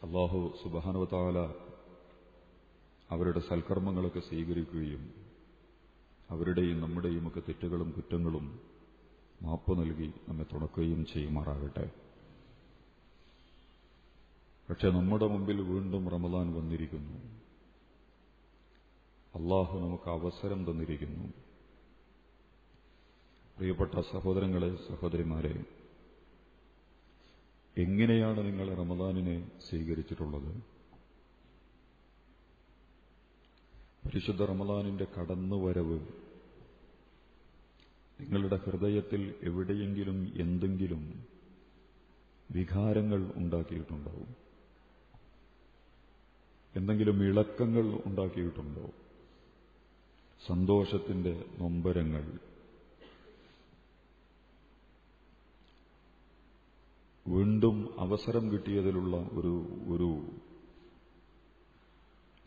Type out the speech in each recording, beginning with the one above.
അല്ലാഹു സുബ്ഹാനഹു വ തആല അവരുടെ സൽക്കർമ്മങ്ങളൊക്കെ സ്വീകരിക്കുകയും അവരുടെയും നമ്മുടെയും ഒക്കെ തെറ്റുകളും കുറ്റങ്ങളും മാപ്പ് നൽകി നമ്മെ തുണക്കുകയും ചെയ്യുമാറാകട്ടെ. പക്ഷെ നമ്മുടെ മുമ്പിൽ വീണ്ടും റമദാൻ വന്നിരിക്കുന്നു. അല്ലാഹു നമുക്ക് അവസരം തന്നിരിക്കുന്നു. പ്രിയപ്പെട്ട സഹോദരങ്ങളെ, സഹോദരിമാരെ, എങ്ങനെയാണ് നിങ്ങൾ റമദാനിനെ സ്വീകരിച്ചിട്ടുള്ളത്? പരിശുദ്ധ റമദാനിന്റെ കടന്നുവരവ് നിങ്ങളുടെ ഹൃദയത്തിൽ എവിടെയെങ്കിലും എന്തെങ്കിലും വികാരങ്ങൾ ഉണ്ടാക്കിയിട്ടുണ്ടാവും? എന്തെങ്കിലും ഇളക്കങ്ങൾ ഉണ്ടാക്കിയിട്ടുണ്ടോ? സന്തോഷത്തിന്റെ നൊമ്പരങ്ങൾ, വീണ്ടും അവസരം കിട്ടിയതിലുള്ള ഒരു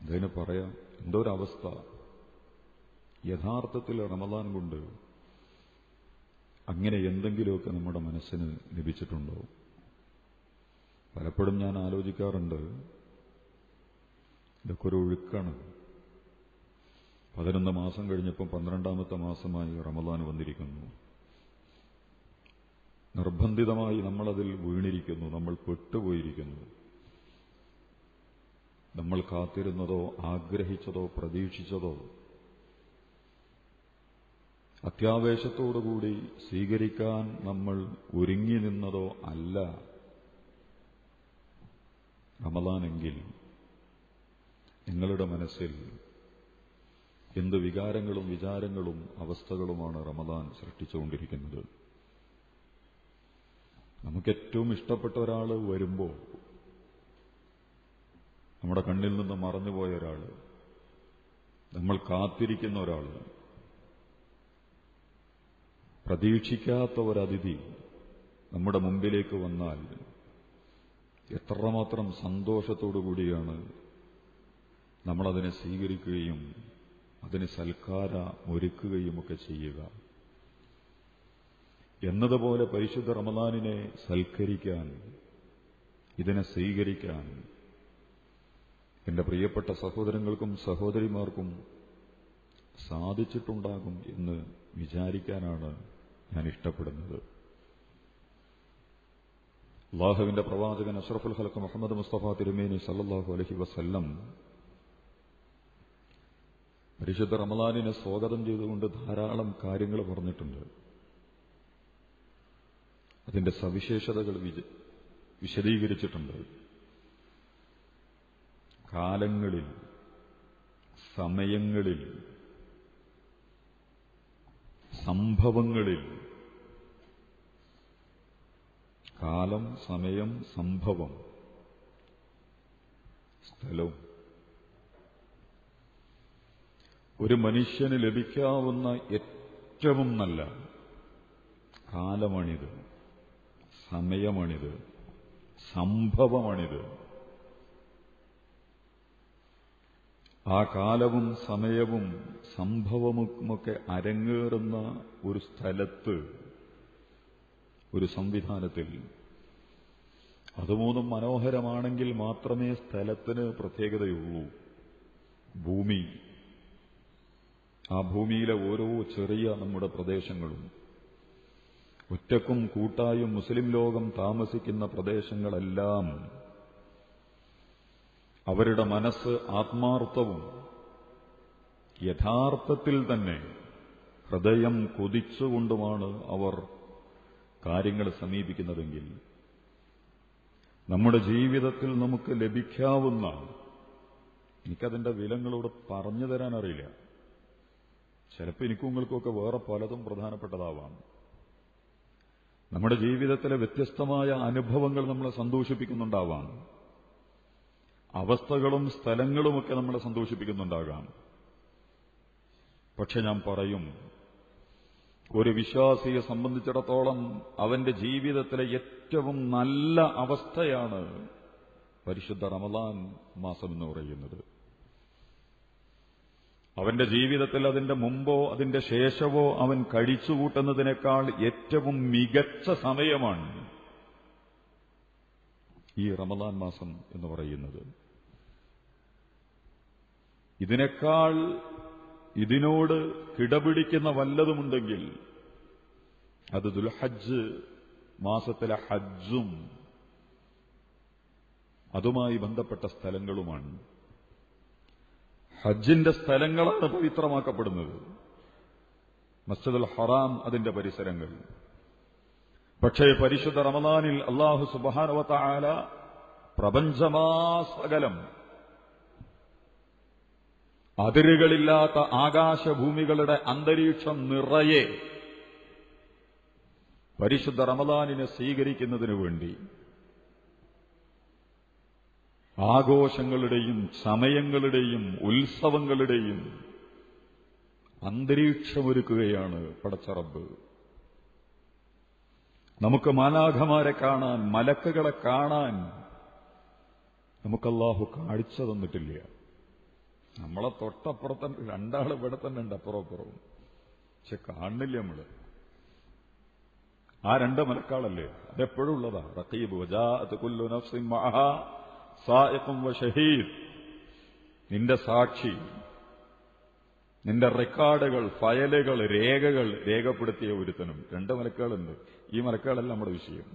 ഇതിന് പറയാം, എന്തോ ഒരവസ്ഥ. യഥാർത്ഥത്തിൽ റമദാൻ കൊണ്ട് അങ്ങനെ എന്തെങ്കിലുമൊക്കെ നമ്മുടെ മനസ്സിന് ലഭിച്ചിട്ടുണ്ടോ? പലപ്പോഴും ഞാൻ ആലോചിക്കാറുണ്ട്, ഇതൊക്കെ ഒരു ഒഴുക്കാണ്. 11 മാസം കഴിഞ്ഞപ്പോൾ 12ാമത്തെ മാസമായി റമദാൻ വന്നിരിക്കുന്നു. നിർബന്ധിതമായി നമ്മളതിൽ വീണിരിക്കുന്നു, നമ്മൾ പെട്ടുപോയിരിക്കുന്നു. നമ്മൾ കാത്തിരുന്നതോ ആഗ്രഹിച്ചതോ പ്രതീക്ഷിച്ചതോ അത്യാവേശത്തോടുകൂടി സ്വീകരിക്കാൻ നമ്മൾ ഒരുങ്ങി നിന്നതോ അല്ല റമദാനെങ്കിൽ നിങ്ങളുടെ മനസ്സിൽ എന്ത് വികാരങ്ങളും വിചാരങ്ങളും അവസ്ഥകളുമാണ് റമദാൻ സൃഷ്ടിച്ചുകൊണ്ടിരിക്കുന്നത്? നമുക്കേറ്റവും ഇഷ്ടപ്പെട്ട ഒരാൾ വരുമ്പോൾ, നമ്മുടെ കണ്ണിൽ നിന്ന് മറഞ്ഞുപോയ ഒരാൾ, നമ്മൾ കാത്തിരിക്കുന്ന ഒരാൾ, പ്രതീക്ഷിക്കാത്ത ഒരതിഥി നമ്മുടെ മുമ്പിലേക്ക് വന്നാൽ എത്രമാത്രം സന്തോഷത്തോടുകൂടിയാണ് നമ്മളതിനെ സ്വീകരിക്കുകയും അതിന് സൽക്കാരം ഒരുക്കുകയുമൊക്കെ ചെയ്യുക. എന്നതുപോലെ പരിശുദ്ധ റമദാനിനെ സൽക്കരിക്കാൻ, ഇതിനെ സ്വീകരിക്കാൻ എന്റെ പ്രിയപ്പെട്ട സഹോദരങ്ങൾക്കും സഹോദരിമാർക്കും സാധിച്ചിട്ടുണ്ടാകും എന്ന് വിചാരിക്കാനാണ് ഞാൻ ഇഷ്ടപ്പെടുന്നത്. അല്ലാഹുവിന്റെ പ്രവാചകൻ അഷ്റഫുൽ ഖൽഖ് മുഹമ്മദ് മുസ്തഫ തിരുമേനി സല്ലല്ലാഹു അലൈഹി വസല്ലം പരിശുദ്ധ റമദാനിനെ സ്വാഗതം ചെയ്തുകൊണ്ട് ധാരാളം കാര്യങ്ങൾ പറഞ്ഞിട്ടുണ്ട്. അതിന്റെ സവിശേഷതകൾ വിശദീകരിച്ചിട്ടുണ്ട്. കാലങ്ങളിൽ, സമയങ്ങളിൽ, സംഭവങ്ങളിൽ, കാലം, സമയം, സംഭവം, സ്ഥലവും, ഒരു മനുഷ്യന് ലഭിക്കാവുന്ന ഏറ്റവും നല്ല കാലമാണിത്, സമയമാണിത്, സംഭവമാണിത്. ആ കാലവും സമയവും സംഭവവുമൊക്കെ അരങ്ങേറുന്ന ഒരു സ്ഥലത്ത്, ഒരു സംവിധാനത്തിൽ, അതുമൂന്നും മനോഹരമാണെങ്കിൽ മാത്രമേ സ്ഥലത്തിന് പ്രത്യേകതയുള്ളൂ. ഭൂമി, ആ ഭൂമിയിലെ ഓരോ ചെറിയ നമ്മുടെ പ്രദേശങ്ങളും, ഒറ്റക്കും കൂട്ടായും മുസ്ലിം ലോകം താമസിക്കുന്ന പ്രദേശങ്ങളെല്ലാം അവരുടെ മനസ്സ് ആത്മാർത്ഥവും യഥാർത്ഥത്തിൽ തന്നെ ഹൃദയം കൊതിച്ചുകൊണ്ടുമാണ് അവർ കാര്യങ്ങൾ സമീപിക്കുന്നതെങ്കിൽ നമ്മുടെ ജീവിതത്തിൽ നമുക്ക് ലഭിക്കാവുന്ന, എനിക്കതിന്റെ വിലങ്ങളോട് പറഞ്ഞു തരാൻ അറിയില്ല, ചിലപ്പോൾ എനിക്കും നിങ്ങൾക്കൊക്കെ വേറെ പലതും പ്രധാനപ്പെട്ടതാവാം. നമ്മുടെ ജീവിതത്തിലെ വ്യത്യസ്തമായ അനുഭവങ്ങൾ നമ്മളെ സന്തോഷിപ്പിക്കുന്നുണ്ടാവാം, അവസ്ഥകളും സ്ഥലങ്ങളുമൊക്കെ നമ്മളെ സന്തോഷിപ്പിക്കുന്നുണ്ടാകാം. പക്ഷെ ഞാൻ പറയും, ഒരു വിശ്വാസിയെ സംബന്ധിച്ചിടത്തോളം അവന്റെ ജീവിതത്തിലെ ഏറ്റവും നല്ല അവസ്ഥയാണ് പരിശുദ്ധ റമദാൻ മാസം എന്ന് പറയുന്നത്. അവന്റെ ജീവിതത്തിൽ അതിന്റെ മുമ്പോ അതിന്റെ ശേഷമോ അവൻ കഴിച്ചുകൂട്ടുന്നതിനേക്കാൾ ഏറ്റവും മികച്ച സമയമാണ് ഈ റമദാൻ മാസം എന്ന് പറയുന്നത്. ഇതിനേക്കാൾ ഇതിനോട് കിടപിടിക്കുന്ന വല്ലതുമുണ്ടെങ്കിൽ അത് ദുൽഹജ്ജ് മാസത്തിലെ ഹജ്ജും അതുമായി ബന്ധപ്പെട്ട സ്ഥലങ്ങളുമാണ്. ഹജ്ജിന്റെ സ്ഥലങ്ങളാണ് പവിത്രമാക്കപ്പെടുന്നത്, മസ്ജിദുൽ ഹറാം അതിന്റെ പരിസരങ്ങൾ. പക്ഷേ പരിശുദ്ധ റമദാനിൽ അല്ലാഹു സുബ്ഹാനഹു വ തആല പ്രപഞ്ചമാസകലം അതിരുകളില്ലാത്ത ആകാശഭൂമികളുടെ അന്തരീക്ഷം നിറയെ പരിശുദ്ധ റമദാനിനെ സ്വീകരിക്കുന്നതിനു വേണ്ടി ആഘോഷങ്ങളുടെയും സമയങ്ങളുടെയും ഉത്സവങ്ങളുടെയും അന്തരീക്ഷമൊരുക്കുകയാണ് പടച്ച റബ്ബ്. നമുക്ക് മാലാഖമാരെ കാണാൻ, മലക്കുകളെ കാണാൻ നമുക്ക് അല്ലാഹു കാഴ്ച തന്നിട്ടില്ല. നമ്മളെ തൊട്ടപ്പുറത്ത് രണ്ടാൾ ഇവിടെ തന്നെ ഉണ്ട്, അപ്പുറവും. പക്ഷെ കാണുന്നില്ല നമ്മള്. ആ രണ്ട് മലക്കാളല്ലേ, അതെപ്പോഴും ഉള്ളതാ. റഖീബ് വജാഅത് കുല്ലു നഫ്സിൻ മഅഹാ സായിഖും വശഹീദ്. നിന്റെ സാക്ഷി, നിന്റെ റെക്കോർഡുകൾ, ഫയലുകൾ, രേഖകൾ രേഖപ്പെടുത്തിയ ഒരുത്തനും. രണ്ട് മലക്കുകളുണ്ട്. ഈ മലക്കുകളല്ല നമ്മുടെ വിഷയം.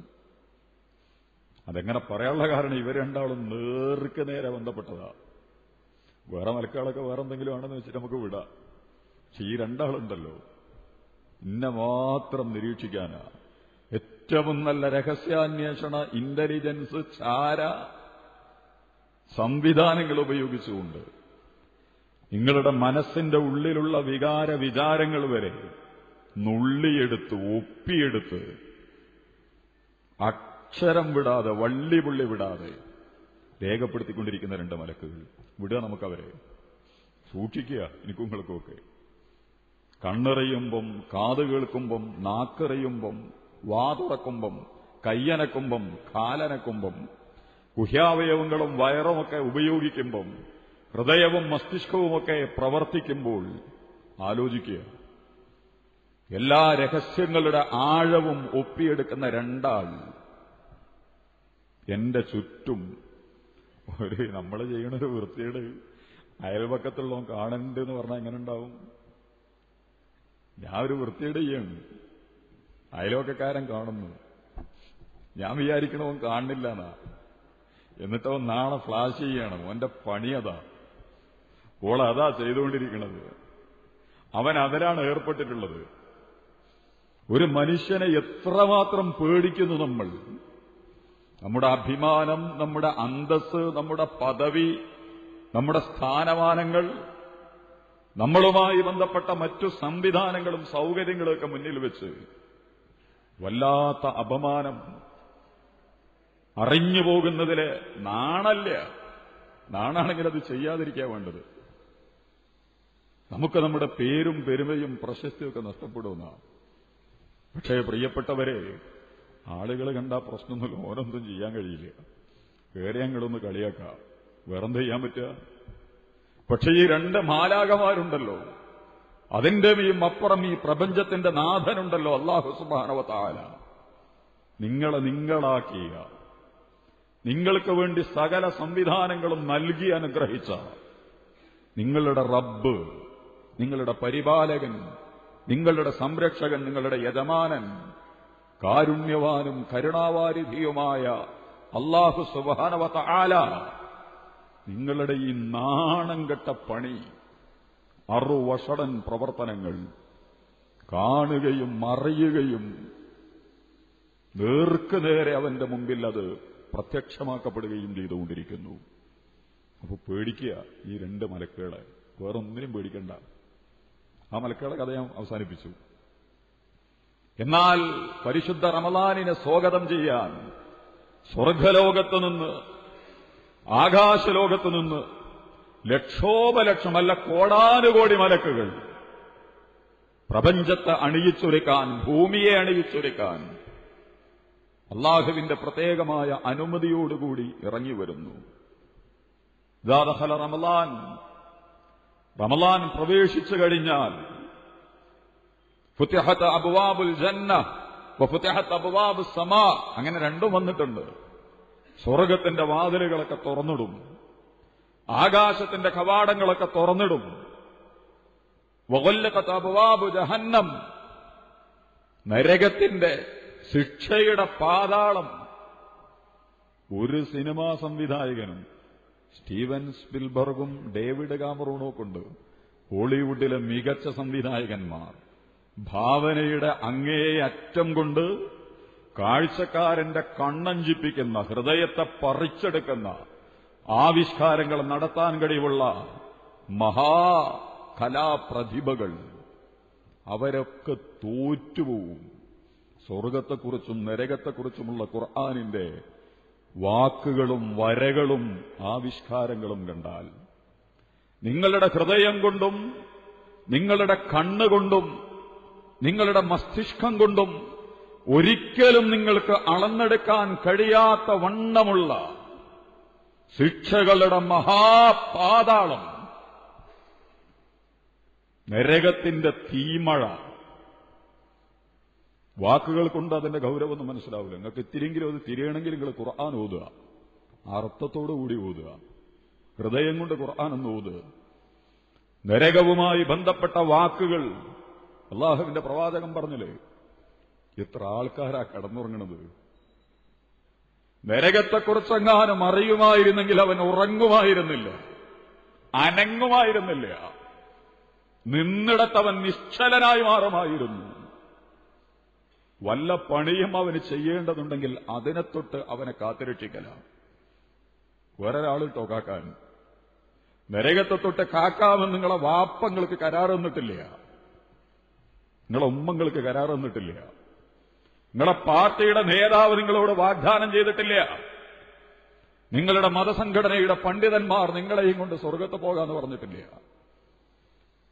അതെങ്ങനെ പറയാനുള്ള കാരണം ഇവർ രണ്ടാളും നേർക്ക് നേരെ ബന്ധപ്പെട്ടതാ. വേറെ മലക്കുകളൊക്കെ വേറെ എന്തെങ്കിലും ആണെന്ന് വെച്ചിട്ട് നമുക്ക് വിടാം. പക്ഷെ ഈ രണ്ടാളുണ്ടല്ലോ, ഇന്നെ മാത്രം നിരീക്ഷിക്കാനാ. ഏറ്റവും നല്ല രഹസ്യാന്വേഷണ ഇന്റലിജൻസ് ചാര സംവിധാനങ്ങൾ ഉപയോഗിച്ചുകൊണ്ട് നിങ്ങളുടെ മനസ്സിന്റെ ഉള്ളിലുള്ള വിചാരങ്ങൾ വരെ നുള്ളിയെടുത്ത് ഒപ്പിയെടുത്ത് അക്ഷരം വിടാതെ വള്ളിപുള്ളി വിടാതെ രേഖപ്പെടുത്തിക്കൊണ്ടിരിക്കുന്ന രണ്ട് മലക്കുകൾ. വിടുക നമുക്കവരെ, സൂക്ഷിക്കുക. എനിക്കും നിങ്ങൾക്കുമൊക്കെ കണ്ണെറിയുമ്പം, കാത് കേൾക്കുമ്പം, നാക്കെറിയുമ്പം, വാതുറക്കുമ്പം, കയ്യനക്കുമ്പം, കാലനക്കുമ്പം, ഗുഹ്യാവയവങ്ങളും വയറുമൊക്കെ ഉപയോഗിക്കുമ്പം, ഹൃദയവും മസ്തിഷ്കവുമൊക്കെ പ്രവർത്തിക്കുമ്പോൾ ആലോചിക്കുക. എല്ലാ രഹസ്യങ്ങളുടെ ആഴവും ഒപ്പിയെടുക്കുന്ന രണ്ടാൾ എന്റെ ചുറ്റും. നമ്മൾ ചെയ്യണൊരു വൃത്തിയുടെ അയൽപക്കത്തുള്ളവൻ കാണുന്നുണ്ട് എന്ന് പറഞ്ഞാൽ എങ്ങനെ ഉണ്ടാവും? ഞാൻ ഒരു വൃത്തിയുടെ ചെയ്യാണ്, അയൽവക്കക്കാരൻ കാണുന്നു, ഞാൻ വിചാരിക്കണവൻ കാണുന്നില്ല എന്നാ. എന്നിട്ടവൻ നാളെ ഫ്ലാഷ് ചെയ്യണം. അവന്റെ പണിയതാ, ഓളതാ ചെയ്തുകൊണ്ടിരിക്കുന്നത്. അവൻ അതിലാണ് ഏർപ്പെട്ടിട്ടുള്ളത്. ഒരു മനുഷ്യനെ എത്രമാത്രം പേടിക്കുന്നു നമ്മൾ. നമ്മുടെ അഭിമാനം, നമ്മുടെ അന്തസ്സ്, നമ്മുടെ പദവി, നമ്മുടെ സ്ഥാനമാനങ്ങൾ, നമ്മളുമായി ബന്ധപ്പെട്ട മറ്റു സംവിധാനങ്ങളും സൗകര്യങ്ങളും ഒക്കെ മുന്നിൽ വെച്ച് വല്ലാത്ത അപമാനം അറിഞ്ഞു പോകുന്നതിലെ നാണല്ല. നാണാണെങ്കിൽ അത് ചെയ്യാതിരിക്കാൻ വേണ്ടത്. നമുക്ക് നമ്മുടെ പേരും പെരുമയും പ്രശസ്തിയൊക്കെ നഷ്ടപ്പെടുമെന്നാണ്. പക്ഷേ പ്രിയപ്പെട്ടവരെ, ആളുകൾ കണ്ടാ പ്രശ്നമൊന്നുമില്ല, ഓരോന്നും ചെയ്യാൻ കഴിയില്ല. വേറെ ഞങ്ങളൊന്ന് കളിയാക്കാം, വേറെന്ത് ചെയ്യാൻ പറ്റുക? പക്ഷെ ഈ രണ്ട് മാലാഖമാരുണ്ടല്ലോ, അതിന്റെയും അപ്പുറം ഈ പ്രപഞ്ചത്തിന്റെ നാഥനുണ്ടല്ലോ, അല്ലാഹു സുബ്ഹാനഹു വ തആല. നിങ്ങളെ നിങ്ങളാക്കിയ, നിങ്ങൾക്ക് വേണ്ടി സകല സംവിധാനങ്ങളും നൽകി അനുഗ്രഹിച്ച നിങ്ങളുടെ റബ്ബ്, നിങ്ങളുടെ പരിപാലകൻ, നിങ്ങളുടെ സംരക്ഷകൻ, നിങ്ങളുടെ യജമാനൻ, കാരുണ്യവാനും കരുണാവാരിധിയുമായ അല്ലാഹു സുബ്ഹാനഹു വ തആല നിങ്ങളുടെ ഈ നാണം കെട്ട പണി, അറുവഷടൻ പ്രവർത്തനങ്ങൾ കാണുകയും അറിയുകയും നേർക്കുനേരെ അവന്റെ മുമ്പിൽ അത് പ്രത്യക്ഷമാക്കപ്പെടുകയും ചെയ്തുകൊണ്ടിരിക്കുന്നു. അപ്പൊ പേടിക്കുക ഈ രണ്ട് മലക്കുകളെ, വേറൊന്നിനും പേടിക്കണ്ട. ആ മലക്കുകളെ കഥ ഞാൻ അവസാനിപ്പിച്ചു. എന്നാൽ പരിശുദ്ധ റമദാനിനെ സ്വാഗതം ചെയ്യാൻ സ്വർഗലോകത്തുനിന്ന്, ആകാശലോകത്തുനിന്ന് ലക്ഷോപലക്ഷമല്ല കോടാനുകോടി മലക്കുകൾ പ്രപഞ്ചത്തെ അണിയിച്ചൊരുക്കാൻ, ഭൂമിയെ അണിയിച്ചൊരുക്കാൻ അള്ളാഹുവിന്റെ പ്രത്യേകമായ അനുമതിയോടുകൂടി ഇറങ്ങി വരുന്നു. റമളാൻ, റമളാൻ പ്രവേശിച്ചു കഴിഞ്ഞാൽ ഫുതിഹത അബ്വാബുൽ ജന്ന വഫുതിഹത അബ്വാബുസ് സമാ, അങ്ങനെ രണ്ടും വന്നിട്ടുണ്ട്. സ്വർഗത്തിന്റെ വാതിലുകളൊക്കെ തുറന്നിടും, ആകാശത്തിന്റെ കവാടങ്ങളൊക്കെ തുറന്നിടും. വഗല്ലഖത് അബ്വാബു ജഹന്നം, നരകത്തിന്റെ ശിക്ഷയുടെ പാതാളം. ഒരു സിനിമാ സംവിധായകനും സ്റ്റീവൻ സ്പിൽബർഗും ഡേവിഡ് കാമറൂണുമൊക്കെയുണ്ട്, ഹോളിവുഡിലെ മികച്ച സംവിധായകന്മാർ. ഭാവനയുടെ അങ്ങേയറ്റം കൊണ്ട് കാഴ്ചക്കാരന്റെ കണ്ണഞ്ചിപ്പിക്കുന്ന, ഹൃദയത്തെ പറിച്ചെടുക്കുന്ന ആവിഷ്കാരങ്ങൾ നടത്താൻ കഴിവുള്ള മഹാകലാപ്രതിഭകൾ. അവരൊക്കെ തോറ്റുപോകും സ്വർഗത്തെക്കുറിച്ചും നരകത്തെക്കുറിച്ചുമുള്ള ഖുർആനിന്റെ വാക്കുകളും വരകളും ആവിഷ്കാരങ്ങളും കണ്ടാൽ. നിങ്ങളുടെ ഹൃദയം കൊണ്ടും നിങ്ങളുടെ കണ്ണുകൊണ്ടും നിങ്ങളുടെ മസ്തിഷ്കം കൊണ്ടും ഒരിക്കലും നിങ്ങൾക്ക് അളന്നെടുക്കാൻ കഴിയാത്ത വണ്ണമുള്ള ശിക്ഷകളുടെ മഹാപാതാളം, നരകത്തിന്റെ തീമഴ. വാക്കുകൾ കൊണ്ട് അതിന്റെ ഗൗരവമൊന്നും മനസ്സിലാവില്ല. നിങ്ങൾക്ക് ഇത്തിരിയെങ്കിലും അത് തിരിയണമെങ്കിൽ നിങ്ങൾ ഖുർആൻ ഓതുക, അർത്ഥത്തോടുകൂടി ഓതുക, ഹൃദയം കൊണ്ട് ഖുർആൻ ഒന്ന് ഓതുക. നരകവുമായി ബന്ധപ്പെട്ട വാക്കുകൾ അള്ളാഹുവിന്റെ പ്രവാചകൻ പറഞ്ഞില്ലേ, എത്ര ആൾക്കാരാ കിടന്നുറങ്ങണത്. നരകത്തെക്കുറിച്ചെങ്ങാനും അറിയുമായിരുന്നെങ്കിൽ അവൻ ഉറങ്ങുമായിരുന്നില്ല, അനങ്ങുമായിരുന്നില്ല, നിന്നിടത്തവൻ നിശ്ചലനായി മാറുമായിരുന്നു. വല്ല പണിയും അവന് ചെയ്യേണ്ടതുണ്ടെങ്കിൽ അതിനെ തൊട്ട് അവനെ കാത്തുരക്ഷിക്കല. വേറൊരാളിട്ടോ കാക്കാൻ. നരകത്തെ തൊട്ട് കാക്കാമെന്ന് നിങ്ങളെ വാപ്പങ്ങൾക്ക് കരാർ തന്നിട്ടില്ല, നിങ്ങളെ ഉമ്മങ്ങൾക്ക് കരാർ തന്നിട്ടില്ല, നിങ്ങളെ പാർട്ടിയുടെ നേതാവ് നിങ്ങളോട് വാഗ്ദാനം ചെയ്തിട്ടില്ല, നിങ്ങളുടെ മതസംഘടനയുടെ പണ്ഡിതന്മാർ നിങ്ങളെയും കൊണ്ട് സ്വർഗത്ത് പോകാന്ന് പറഞ്ഞിട്ടില്ല.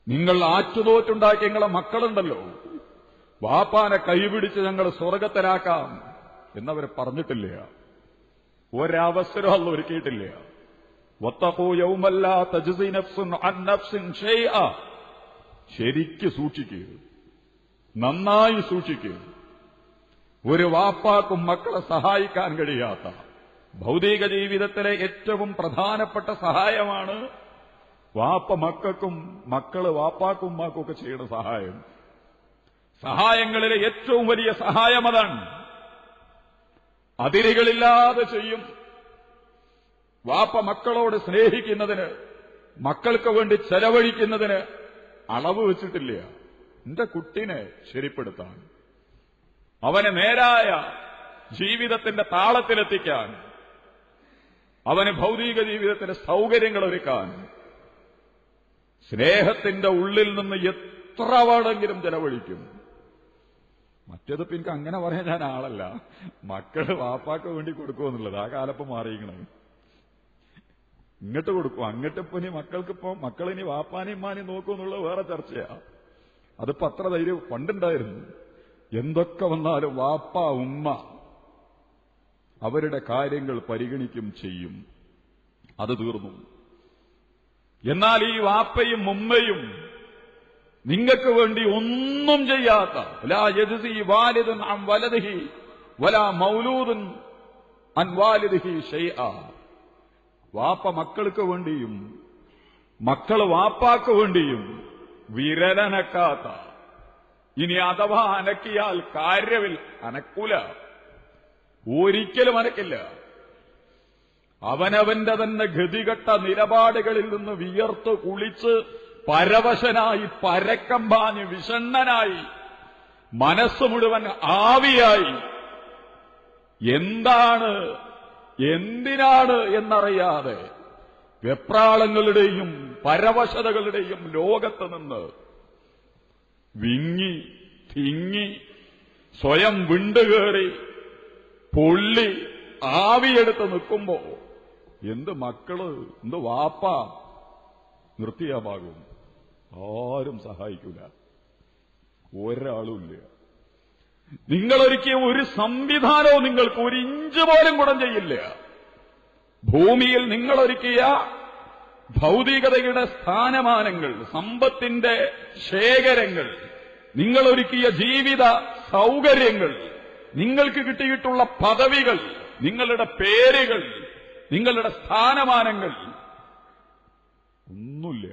നിങ്ങൾ ആറ്റുതോറ്റുണ്ടാക്കി നിങ്ങളെ മക്കളുണ്ടല്ലോ, വാപ്പാനെ കൈപിടിച്ച് ഞങ്ങൾ സ്വർഗത്തിലാക്കാം എന്നവർ പറഞ്ഞിട്ടില്ല. ഒരവസരം അല്ല ഒരുക്കിയിട്ടില്ല. വത്തഖൂ യൗമൻ ലാ തജ്സി നഫ്സുൻ അൻ നഫ്സിൻ ഷൈഅ. ശരിക്ക് സൂക്ഷിക്കുക, നന്നായി സൂക്ഷിക്കുക. ഒരു വാപ്പാക്കും മക്കളെ സഹായിക്കാൻ കഴിയാത്ത, ഭൗതിക ജീവിതത്തിലെ ഏറ്റവും പ്രധാനപ്പെട്ട സഹായമാണ് വാപ്പ മക്കൾക്കും മക്കള് വാപ്പാക്കും ഉമ്മാക്കും ഒക്കെ ചെയ്യുന്ന സഹായം. സഹായങ്ങളിലെ ഏറ്റവും വലിയ സഹായം അതാണ്. അതിരുകളില്ലാതെ ചെയ്യും. വാപ്പ മക്കളോട് സ്നേഹിക്കുന്നതിന്, മക്കൾക്ക് വേണ്ടി ചെലവഴിക്കുന്നതിന് അളവ് വെച്ചിട്ടില്ല. എന്റെ കുട്ടിനെ ശരിപ്പെടുത്താൻ, അവനെ നേരായ ജീവിതത്തിന്റെ താളത്തിലെത്തിക്കാൻ, അവന് ഭൗതിക ജീവിതത്തിന്റെ സൗകര്യങ്ങൾ ഒരുക്കാൻ സ്നേഹത്തിന്റെ ഉള്ളിൽ നിന്ന് എത്ര വേണമെങ്കിലും ചെലവഴിക്കും. മറ്റേത് എനിക്ക് അങ്ങനെ പറയാൻ ഞാൻ ആളല്ല. മക്കള് വാപ്പാക്ക് വേണ്ടി കൊടുക്കുമെന്നുള്ളത് ആ കാലപ്പം മാറിയിക്കണേ. ഇങ്ങോട്ട് കൊടുക്കും, അങ്ങോട്ടിപ്പോ ഇനി മക്കൾക്കിപ്പോ മക്കളിനി വാപ്പാനെയും മാനെയും നോക്കുമെന്നുള്ളത് വേറെ ചർച്ചയാ. അതിപ്പോ അത്ര ധൈര്യം പണ്ടുണ്ടായിരുന്നു. എന്തൊക്കെ വന്നാലും വാപ്പ ഉമ്മ അവരുടെ കാര്യങ്ങൾ പരിഗണിക്കും ചെയ്യും. അത് തീർന്നു. എന്നാൽ ഈ വാപ്പയും ഉമ്മയും നിങ്ങൾക്ക് വേണ്ടി ഒന്നും ചെയ്യാത്ത, ലാ യജ്സി വാലിദുൻ അൻ വലദിഹി വലാ മൗലൂദുൻ അൻ വാലിദിഹി ഷൈഅ. വാപ്പ മക്കൾക്ക് വേണ്ടിയും മക്കള് വാപ്പാക്ക് വേണ്ടിയും വിരലനക്കാത്ത, ഇനി അഥവാ അനക്കിയാൽ കാര്യമിൽ അനക്കൂല, ഒരിക്കലും അനക്കില്ല. അവനവന്റെ തന്നെ ഗതികെട്ട നിലപാടുകളിൽ നിന്ന് വിയർത്ത് കുളിച്ച് പരവശനായി പരക്കം പാഞ്ഞ് വിഷണ്ണനായി മനസ്സ് മുഴുവൻ ആവിയായി എന്താണ് എന്തിനാണ് എന്നറിയാതെ വെപ്രാളങ്ങളുടെയും പരവശതകളുടെയും ലോകത്ത് നിന്ന് വിങ്ങി തിങ്ങി സ്വയം വിണ്ടുകേറി പൊള്ളി ആവിയെടുത്ത് നിൽക്കുമ്പോ എന്ത് മക്കള് എന്ത് വാപ്പ നിർത്തിയാമാകും. ആരും സഹായിക്കൂല, ഒരാളുമില്ല. നിങ്ങളൊരിക്കൽ ഒരു സംവിധാനവും നിങ്ങൾക്ക് ഒരു ഇഞ്ച് പോലും ഗുണം ചെയ്യില്ല. ഭൂമിയിൽ നിങ്ങളൊരുക്കിയ ഭൗതികതയുടെ സ്ഥാനമാനങ്ങൾ, സമ്പത്തിന്റെ ശേഖരങ്ങൾ, നിങ്ങളൊരുക്കിയ ജീവിത സൗകര്യങ്ങൾ, നിങ്ങൾക്ക് കിട്ടിയിട്ടുള്ള പദവികൾ, നിങ്ങളുടെ പേരുകൾ, നിങ്ങളുടെ സ്ഥാനമാനങ്ങൾ ഒന്നുമില്ല.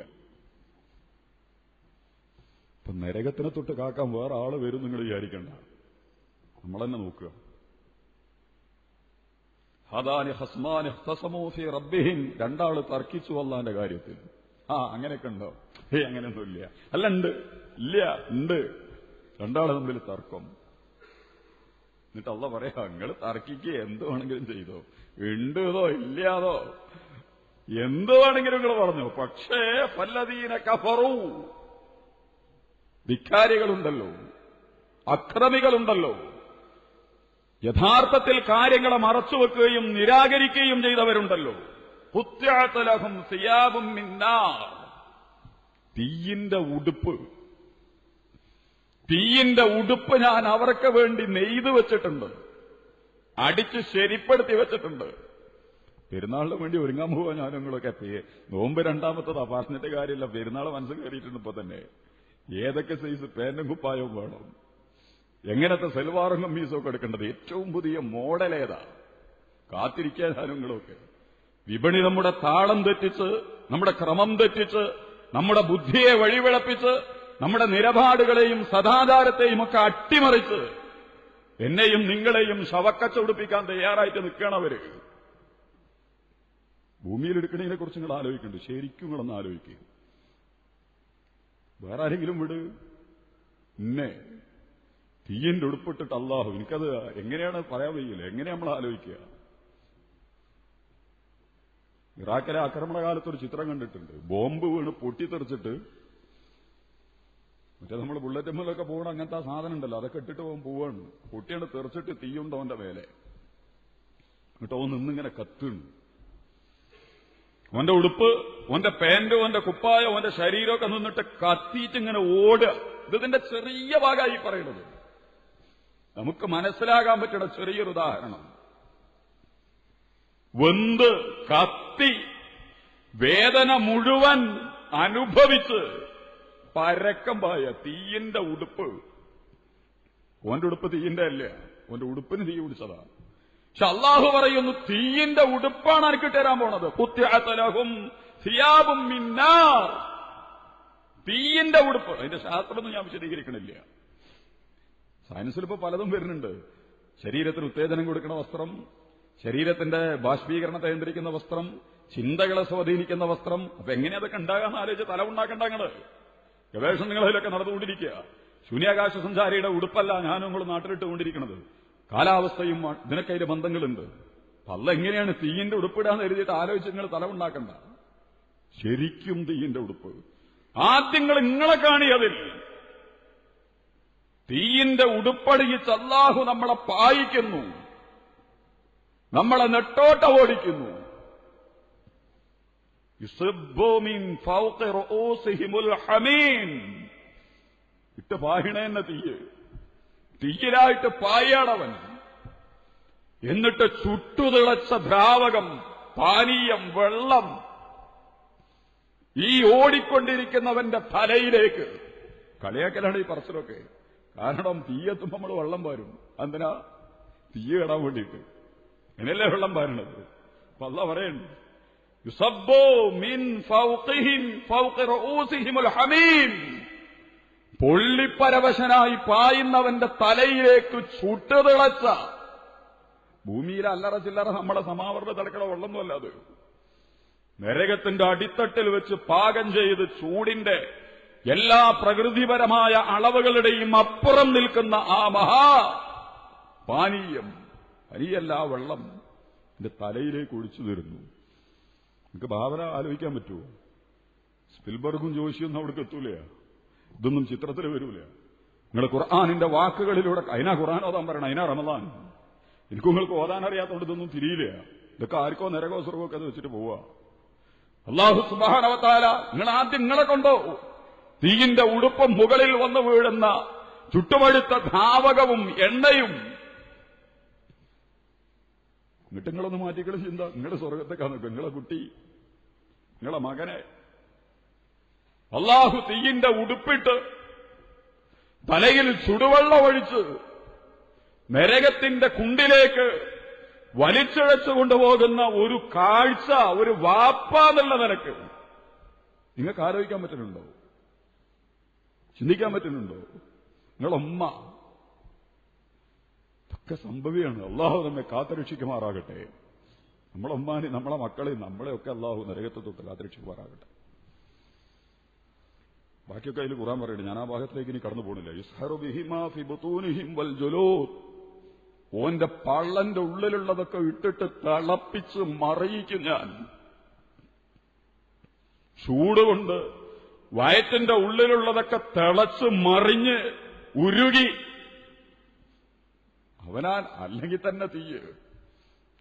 ഇപ്പൊ നരകത്തിനെ തൊട്ട് കാക്കാൻ വേറെ ആള് വരും നിങ്ങൾ വിചാരിക്കണ്ട, നമ്മളെന്നെ നോക്കുക. ഹദാനി ഹസ്മാനി ഇഖ്തസമൂ ഫീ റബ്ബിഹിം, രണ്ടാള് തർക്കിച്ചു അല്ലാഹുവിന്റെ കാര്യത്തിൽ. അങ്ങനെയൊക്കെ ഉണ്ടോ? അങ്ങനെയൊന്നുമില്ല. അല്ല, ഉണ്ട്, ഇല്ല, ഉണ്ട്. രണ്ടാള് തമ്മിൽ തർക്കം. എന്നിട്ട് അള്ളാഹ് പറയാ, നിങ്ങൾ തർക്കിക്കുക, എന്ത് വേണമെങ്കിലും ചെയ്തോ, ഉണ്ടോ ഇല്ലാതോ എന്ത് വേണമെങ്കിലും നിങ്ങൾ പറഞ്ഞു. പക്ഷേ ഫല്ലദീന കഫറൂ, ധിക്കാരികളുണ്ടല്ലോ, അക്രമികളുണ്ടല്ലോ, യഥാർത്ഥത്തിൽ കാര്യങ്ങളെ മറച്ചുവെക്കുകയും നിരാകരിക്കുകയും ചെയ്തവരുണ്ടല്ലോ. ഖുത്തിഅത ലഹും സിയാബും മിൻ നാർ, തീയിന്റെ ഉടുപ്പ് ഞാൻ അവർക്ക് വേണ്ടി നെയ്തു വെച്ചിട്ടുണ്ട്, അടിച്ച് ശരിപ്പെടുത്തി വെച്ചിട്ടുണ്ട്. പെരുന്നാളിന് വേണ്ടി ഒരുങ്ങാൻ പോവാ ഞാൻ നിങ്ങളൊക്കെ. നോമ്പ് രണ്ടാമത്തതാ, പറഞ്ഞിട്ട് കാര്യമില്ല. പെരുന്നാൾ മനസ്സിൽ കയറിയിട്ടുണ്ട്. ഇപ്പൊ തന്നെ ഏതൊക്കെ സൈസ് പാന്റും കുപ്പായവും വേണം, എങ്ങനത്തെ സെൽവാറും കമ്മീസും ഒക്കെ എടുക്കേണ്ടത്, ഏറ്റവും പുതിയ മോഡൽ ഏതാ, കാത്തിരിക്കാൻ നിങ്ങളൊക്കെ. വിപണി നമ്മുടെ താളം തെറ്റിച്ച്, നമ്മുടെ ക്രമം തെറ്റിച്ച്, നമ്മുടെ ബുദ്ധിയെ വഴിവിളപ്പിച്ച്, നമ്മുടെ നിലപാടുകളെയും സദാചാരത്തെയും ഒക്കെ അട്ടിമറിച്ച് എന്നെയും നിങ്ങളെയും ശവക്കച്ചൊടുപ്പിക്കാൻ തയ്യാറായിട്ട് നിൽക്കണവര്. ഭൂമിയിൽ എടുക്കണതിനെ കുറിച്ച് നിങ്ങൾ ആലോചിക്കുന്നുണ്ട്, ശരിക്കും നിങ്ങളൊന്ന് ആലോചിക്കുക. വേറെ ആരെങ്കിലും വിട്, ഇന്നെ തീയിന്റെ ഉടുപ്പിട്ടിട്ട് അല്ലാഹു, എനിക്കത് എങ്ങനെയാണ് പറയാൻ വയ്യില്ല. എങ്ങനെ നമ്മൾ ആലോചിക്കുക? ഇറാഖിലെ ആക്രമണ കാലത്തൊരു ചിത്രം കണ്ടിട്ടുണ്ട്. ബോംബ് വീണ് പൊട്ടിത്തെറിച്ചിട്ട്, മറ്റേ നമ്മൾ ബുള്ളറ്റുമ്മലൊക്കെ പോകണം അങ്ങനത്തെ സാധനം ഉണ്ടല്ലോ, അതൊക്കെ ഇട്ടിട്ട് പോവാണ്. പൊട്ടിയാണ് തെറിച്ചിട്ട് തീയുണ്ടോ അവന്റെ മേലെ. എന്നിട്ട് അവൻ നിന്നിങ്ങനെ കത്തുന്നു. അവന്റെ ഉടുപ്പ്, അവന്റെ പാന്റ്, അവന്റെ കുപ്പായ, അവന്റെ ശരീരമൊക്കെ നിന്നിട്ട് കത്തിയിട്ടിങ്ങനെ ഓടുക. ഇതിന്റെ ചെറിയ ഭാഗമായി പറയുന്നത്, നമുക്ക് മനസ്സിലാകാൻ പറ്റുന്ന ചെറിയൊരു ഉദാഹരണം. വെന്ത് കത്തി വേദന മുഴുവൻ അനുഭവിച്ച് പരക്കം പായ തീയിന്റെ ഉടുപ്പ്. ഓന്റെ ഉടുപ്പ് തീയിന്റെ അല്ല, ഓന്റെ ഉടുപ്പിന് തീ പിടിച്ചതാ. പക്ഷെ അള്ളാഹു പറയുന്നു, തീയിന്റെ ഉടുപ്പാണ് എനിക്ക് തരാൻ പോണത്. ഖുത്തിഅത ലഹും സിയാബും മിൻ നാർ, തീയിന്റെ ഉടുപ്പ്. അതിന്റെ ശാസ്ത്രമൊന്നും ഞാൻ വിശദീകരിക്കണില്ല. സയൻസിലിപ്പോ പലതും വരുന്നുണ്ട്. ശരീരത്തിന് ഉത്തേജനം കൊടുക്കുന്ന വസ്ത്രം, ശരീരത്തിന്റെ ബാഷ്പീകരണത്തെ നിയന്ത്രിക്കുന്ന വസ്ത്രം, ചിന്തകളെ സ്വാധീനിക്കുന്ന വസ്ത്രം. അപ്പൊ എങ്ങനെ അതൊക്കെ ഉണ്ടാകാന്ന് ആലോചിച്ച് തല ഉണ്ടാക്കണ്ടങ്ങള്. ഗവേഷണങ്ങൾ അതിലൊക്കെ നടന്നുകൊണ്ടിരിക്കുക. ശൂന്യാകാശ സഞ്ചാരിയുടെ ഉടുപ്പല്ല ഞാനും നിങ്ങൾ നാട്ടിലിട്ടുകൊണ്ടിരിക്കുന്നത്. കാലാവസ്ഥയും ഇതിനൊക്കെ അതിന്റെ ബന്ധങ്ങളുണ്ട്. അല്ല എങ്ങനെയാണ് തീയിന്റെ ഉടുപ്പിടാന്ന് എഴുതിയിട്ട് ആലോചിച്ച് നിങ്ങൾ തല ഉണ്ടാക്കണ്ട. ശരിക്കും തീയിന്റെ ഉടുപ്പ് ആദ്യങ്ങൾ നിങ്ങളെ കാണിയതിൽ തീയിന്റെ ഉടുപ്പടിയിച്ച് അല്ലാഹു നമ്മളെ പായിക്കുന്നു, നമ്മളെ നെട്ടോട്ട ഓടിക്കുന്നു. ഇട്ട് പായണേന്ന തീയിലായിട്ട് പായാടവൻ. എന്നിട്ട് ചുട്ടുതിളച്ച ദ്രാവകം, പാനീയം, വെള്ളം ഈ ഓടിക്കൊണ്ടിരിക്കുന്നവന്റെ തലയിലേക്ക്. കളിയാക്കലാണ് ഈ പറച്ചിലൊക്കെ. കാരണം തീയെത്തുമ്പോ നമ്മൾ വെള്ളം പാരും. എന്തിനാ? തീ ഇടാൻ വേണ്ടിയിട്ട്. അങ്ങനെയല്ലേ വെള്ളം പാരണത്. അപ്പൊ അല്ലാഹു പറയുന്നു, യുസബ്ബു മിൻ ഫൗഖിഹിം ഫൗഖി റഊസിഹിമുൽ ഹമീം, പൊള്ളിപ്പരവശനായി പായുന്നവന്റെ തലയിലേക്ക് ചുട്ടുതിളച്ച, ഭൂമിയിലെ അല്ലറ ചില്ലറ നമ്മളെ സമാവരണ തടക്കണ വെള്ളമൊന്നുമല്ല അത്. നരകത്തിന്റെ അടിത്തട്ടിൽ വെച്ച് പാകം ചെയ്ത് ചൂടിന്റെ എല്ലാ പ്രകൃതിപരമായ അളവുകളുടെയും അപ്പുറം നിൽക്കുന്ന ആ മഹാ പാനീയം, അരിയല്ല വെള്ളം എന്റെ തലയിലേക്ക് ഒഴിച്ചു തരുന്നു. നിങ്ങൾക്ക് ഭാവന ആലോചിക്കാൻ പറ്റുമോ? സ്പിൽബർഗും ജോഷിയൊന്നും അവിടേക്ക് എത്തൂല. ഇതൊന്നും ചിത്രത്തിൽ വരൂല. നിങ്ങൾ ഖുർആാനിന്റെ വാക്കുകളിലൂടെ, അതിനാ ഖുർആൻ ഓതാൻ പറയണം, അതിനാ റമദാൻ. എനിക്ക് നിങ്ങൾക്ക് ഓതാൻ അറിയാത്തതുകൊണ്ട് ഇതൊന്നും തിരിയില്ല. ഇതൊക്കെ ആർക്കോ നരകോ സ്വർഗോ ഒക്കെ വെച്ചിട്ട് പോവാ. അല്ലാഹു സുബ്ഹാനഹു വ തആല നിങ്ങൾ ആദ്യം നിങ്ങളെ കൊണ്ടോ തീയിന്റെ ഉടുപ്പം മുകളിൽ വന്നു വീഴുന്ന ചുട്ടുപഴുത്ത ധാവകവും എണ്ണയും, എന്നിട്ട് നിങ്ങളൊന്ന് മാറ്റിക്കളി ചിന്ത. നിങ്ങളുടെ സ്വർഗത്തേക്കാ നോക്കുക. നിങ്ങളെ കുട്ടി, നിങ്ങളെ മകനെ അല്ലാഹു തീയിന്റെ ഉടുപ്പിട്ട് തലയിൽ ചുടുവെള്ളം ഒഴിച്ച് നരകത്തിന്റെ കുണ്ടിലേക്ക് വലിച്ചിഴച്ചു കൊണ്ടുപോകുന്ന ഒരു കാഴ്ച ഒരു വാപ്പ എന്നുള്ള നിലക്ക് നിങ്ങൾക്ക് ആലോചിക്കാൻ പറ്റുന്നുണ്ടോ? ചിന്തിക്കാൻ പറ്റുന്നുണ്ടോ? നിങ്ങളുമ്മ ഇതൊക്കെ സംഭവിയാണ്. അള്ളാഹു നമ്മെ കാത്തുരക്ഷിക്കുമാറാകട്ടെ. നമ്മളെ ഉമ്മാനെ, നമ്മളെ മക്കളെയും നമ്മളെയൊക്കെ അള്ളാഹു നരകത്തെ തൊട്ട് കാത്തുരക്ഷിക്കുമാറാകട്ടെ. ബാക്കിയൊക്കെ അതിൽ ഖുർആൻ പറയുന്നത്, ഞാൻ ആ ഭാഗത്തിലേക്ക് ഇനി കടന്നു പോകുന്നില്ല. യുസ്ഹറു ബിഹിമാ ഫി ബുതൂനിഹിം വൽ ജുലൂദ്. ഓന്റെ പള്ളന്റെ ഉള്ളിലുള്ളതൊക്കെ ഇട്ടിട്ട് തിളപ്പിച്ച് മറിയിക്കും ഞാൻ. ചൂടുകൊണ്ട് വയറ്റിന്റെ ഉള്ളിലുള്ളതൊക്കെ തിളച്ച് മറിഞ്ഞ് ഉരുകി അവനാൻ അല്ലെങ്കിൽ തന്നെ തീയ്.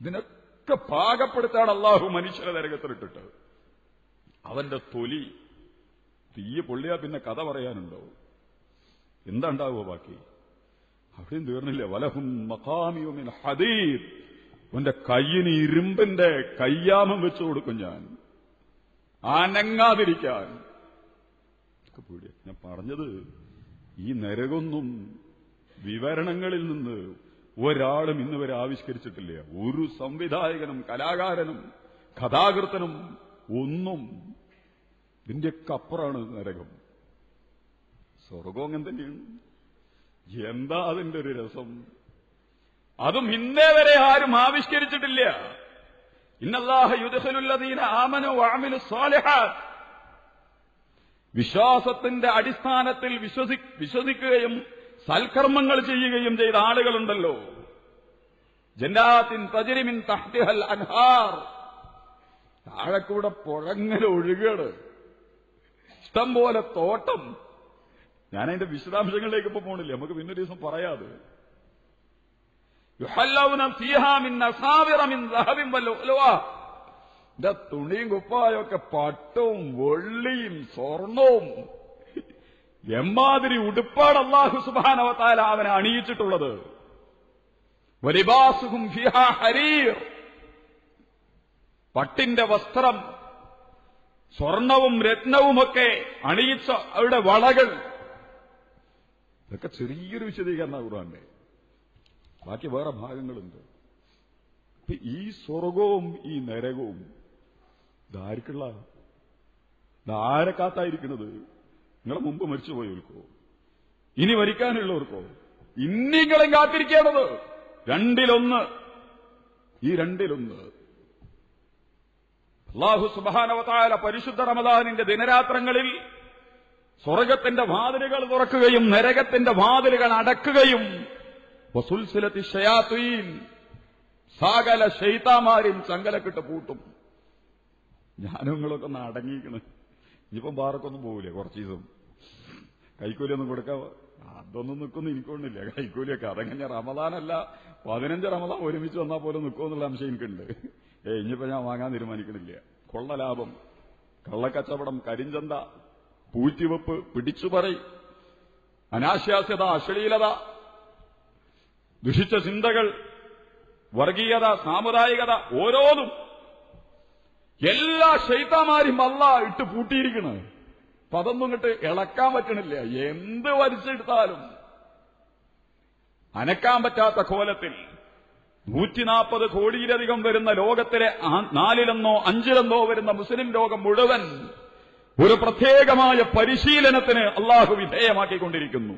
ഇതിനൊക്കെ പാകപ്പെടുത്താണ് അള്ളാഹു മനുഷ്യനെ നരകത്തിലിട്ടിട്ട്. അവന്റെ തൊലി തീയ് പൊള്ളിയാ പിന്നെ കഥ പറയാനുണ്ടോ? എന്താ ഉണ്ടാവുക ബാക്കി? അവിടെയും തീർന്നില്ല. വലഹും മഖാമിഉ മിൻ ഹദീദ്. അവന്റെ കയ്യിന് ഇരുമ്പിന്റെ കയ്യാമം വെച്ചു കൊടുക്കും ഞാൻ, അനങ്ങാതിരിക്കാൻ. ഞാൻ പറഞ്ഞത്, ഈ നരകൊന്നും വിവരണങ്ങളിൽ നിന്ന് ഒരാളും ഇന്ന് വരെ ആവിഷ്കരിച്ചിട്ടില്ല. ഒരു സംവിധായകനും കലാകാരനും കഥാകൃത്തനും ഒന്നും. ഇതിന്റെയൊക്കെ അപ്പുറമാണ് നരകം. സ്വർഗം അങ്ങനെ തന്നെയാണ്. എന്താ അതിന്റെ ഒരു രസം? അതും ഇന്നേ വരെ ആരും ആവിഷ്കരിച്ചിട്ടില്ല. ഇന്നല്ലാഹ യുദ്ഖിലുൽ ലദീന ആമനു വഅമിലുസ് സ്വാലിഹാത്ത്. വിശ്വാസത്തിന്റെ അടിസ്ഥാനത്തിൽ വിശ്വസിക്കുകയും സൽക്കർമ്മങ്ങൾ ചെയ്യുകയും ചെയ്ത ആളുകളുണ്ടല്ലോ. ജന്നാത്തിൻ തജ്രി മിൻ തഹ്തിഹൽ അൻഹാർ. താഴെക്കൂടെ പുഴങ്ങനെ ഒഴുകാണ്, ഇഷ്ടം പോലെ തോട്ടം. ഞാനതിന്റെ വിശദാംശങ്ങളിലേക്ക് ഇപ്പൊ പോണില്ല, നമുക്ക് പിന്നൊരു ദിവസം പറയാതെ. യുഹല്ലൗന ഫീഹാ മിൻ അസാവിറ മിൻ ദഹബിൻ വലുഅ്ലുഅ. ഇന്റെ തുണിയും കുപ്പായൊക്കെ പട്ടും വെള്ളിയും സ്വർണവും എമ്മാതിരി ഉടുപ്പാട് അല്ലാഹു സുബ്ഹാനഹു വ തആല അവനെ അണിയിച്ചിട്ടുള്ളത്. വലിബാസുഹും ഫീഹാ ഹരീർ. പട്ടിന്റെ വസ്ത്രം, സ്വർണവും രത്നവുമൊക്കെ അണിയിച്ച അവരുടെ വളകൾ. ഇതൊക്കെ ചെറിയൊരു വിശദീകരണ ഖുർആന്റെ. ബാക്കി വേറെ ഭാഗങ്ങളുണ്ട്. ഈ സ്വർഗവും ഈ നരകവും ഇതാർക്കുള്ള, ഇതാരെ കാത്തായിരിക്കുന്നത്? നിങ്ങളെ മുമ്പ് മരിച്ചുപോയവർക്കോ ഇനി മരിക്കാനുള്ളവർക്കോ? ഇന്നിങ്ങളും കാത്തിരിക്കേണ്ടത് രണ്ടിലൊന്ന്. ഈ രണ്ടിലൊന്ന് അല്ലാഹു സുബ്ഹാനഹു വ തആല പരിശുദ്ധ റമദാനിന്റെ ദിനരാത്രങ്ങളിൽ സ്വർഗത്തിന്റെ വാതിലുകൾ തുറക്കുകയും നരകത്തിന്റെ വാതിലുകൾ അടക്കുകയും വസുൽസിലത്തി ശയാത്തീൻ, സകല ശൈത്താന്മാരും ചങ്കലക്കിട്ട് പൂട്ടും. ഞാനുങ്ങളൊക്കെ ഒന്ന് അടങ്ങിയിരിക്കണ്. ഇനിയിപ്പം ബാറക്കൊന്നും പോകില്ലേ കുറച്ച് ദിവസം? കൈക്കൂലിയൊന്നും കൊടുക്കാൻ അതൊന്നും നിൽക്കൊന്നും എനിക്കൊന്നില്ല. കൈക്കൂലിയൊക്കെ അതെങ്ങനെ റമദാനല്ല 15 റമദാൻ ഒരുമിച്ച് വന്നാൽ പോലും നിൽക്കുമെന്നുള്ള അംശം എനിക്കുണ്ട്. ഇനിയിപ്പോ ഞാൻ വാങ്ങാൻ തീരുമാനിക്കണില്ല. കൊള്ള ലാഭം, കള്ളക്കച്ചവടം, കരിഞ്ചന്ത, പൂഴ്ത്തിവെപ്പ്, പിടിച്ചുപറി, അനാശാസ്യത, അശ്ലീലത, ദുഷിച്ച ചിന്തകൾ, വർഗീയത, സാമുദായികത, ഓരോന്നും എല്ലാ ശൈത്താന്മാരും അല്ലാഹ് ഇട്ട് പൂട്ടിയിരിക്കണ്. അപ്പൊ അതൊന്നും ഇങ്ങോട്ട് ഇളക്കാൻ പറ്റണില്ല. എന്ത് വലിച്ചെടുത്താലും അനക്കാൻ പറ്റാത്ത കോലത്തിൽ 140 കോടിയിലധികം വരുന്ന ലോകത്തിലെ 4-1 5 വരുന്ന മുസ്ലിം ലോകം മുഴുവൻ ഒരു പ്രത്യേകമായ പരിശീലനത്തിന് അള്ളാഹു വിധേയമാക്കിക്കൊണ്ടിരിക്കുന്നു.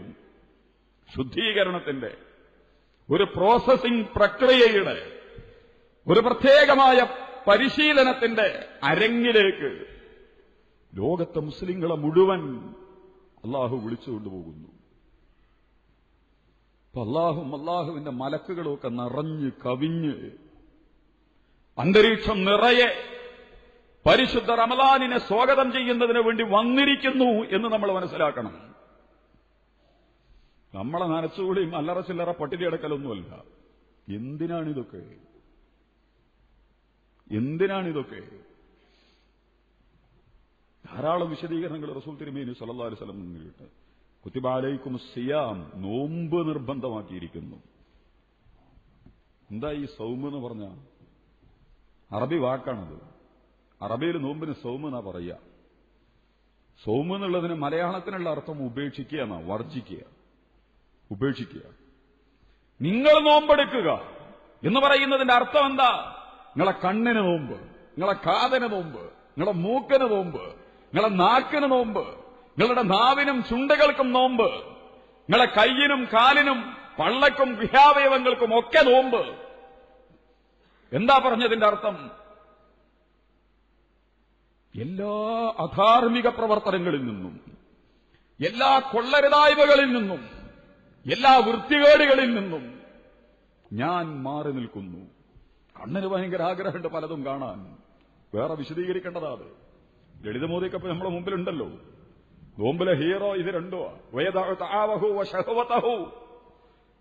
ശുദ്ധീകരണത്തിന്റെ ഒരു പ്രോസസിംഗ് പ്രക്രിയയുടെ ഒരു പ്രത്യേകമായ പരിശീലനത്തിന്റെ അരങ്ങിലേക്ക് ലോകത്തെ മുസ്ലിങ്ങളെ മുഴുവൻ അള്ളാഹു വിളിച്ചുകൊണ്ടുപോകുന്നു. അപ്പൊ അള്ളാഹുവിന്റെ മലക്കുകളൊക്കെ നിറഞ്ഞ് കവിഞ്ഞ് അന്തരീക്ഷം നിറയെ പരിശുദ്ധ റമദാനിനെ സ്വാഗതം ചെയ്യുന്നതിന് വേണ്ടി വന്നിരിക്കുന്നു എന്ന് നമ്മൾ മനസ്സിലാക്കണം. നമ്മളെ നനച്ചുകൂടിയും അല്ലറ ചില്ലറ പട്ടിണി അടക്കലൊന്നുമല്ല. എന്തിനാണിതൊക്കെ? എന്തിനാണിതൊക്കെ? ധാരാളം വിശദീകരണങ്ങൾ റസൂൽ തിരുമേനി സല്ലല്ലാഹു അലൈഹി വസല്ലം മുന്നിലിട്ട് കുത്തിബ അലൈക്കുമുസ് സിയാം, നോമ്പ് നിർബന്ധമാക്കിയിരിക്കുന്നു. എന്താ ഈ സൗമ് എന്ന് പറഞ്ഞ? അറബി വാക്കാണത്. അറബിയിൽ നോമ്പിന് സൗമ് എന്നാ പറയുക. സൗമ് എന്നുള്ളതിന് മലയാളത്തിനുള്ള അർത്ഥം ഉപേക്ഷിക്കുക എന്നാ, വർജിക്കുക, ഉപേക്ഷിക്കുക. നിങ്ങൾ നോമ്പെടുക്കുക, എന്ന് പറയുന്നതിന്റെ അർത്ഥം എന്താ? നിങ്ങളെ കണ്ണിന് നോമ്പ്, നിങ്ങളെ കാതിന് നോമ്പ്, നിങ്ങളെ മൂക്കിന് നോമ്പ്, നിങ്ങളെ നാക്കിന് നോമ്പ്, നിങ്ങളുടെ നാവിനും ചുണ്ടുകൾക്കും നോമ്പ്, നിങ്ങളെ കയ്യിനും കാലിനും പള്ളക്കും ഗൃഹാവയവങ്ങൾക്കും ഒക്കെ നോമ്പ്. എന്താ പറഞ്ഞതിന്റെ അർത്ഥം? എല്ലാ അധാർമിക പ്രവർത്തനങ്ങളിൽ നിന്നും, എല്ലാ കൊള്ളരുതായ്മകളിൽ നിന്നും, എല്ലാ വൃത്തികേടുകളിൽ നിന്നും ഞാൻ മാറി നിൽക്കുന്നു. കണ്ണിന് ഭയങ്കര ആഗ്രഹമുണ്ട് പലതും കാണാൻ, വേറെ വിശദീകരിക്കേണ്ടതാണ്. ലളിതമോദിക്കപ്പോൾ നമ്മുടെ മുമ്പിലുണ്ടല്ലോ. നോമ്പിലെ ഹീറോ ഇത് രണ്ടോ.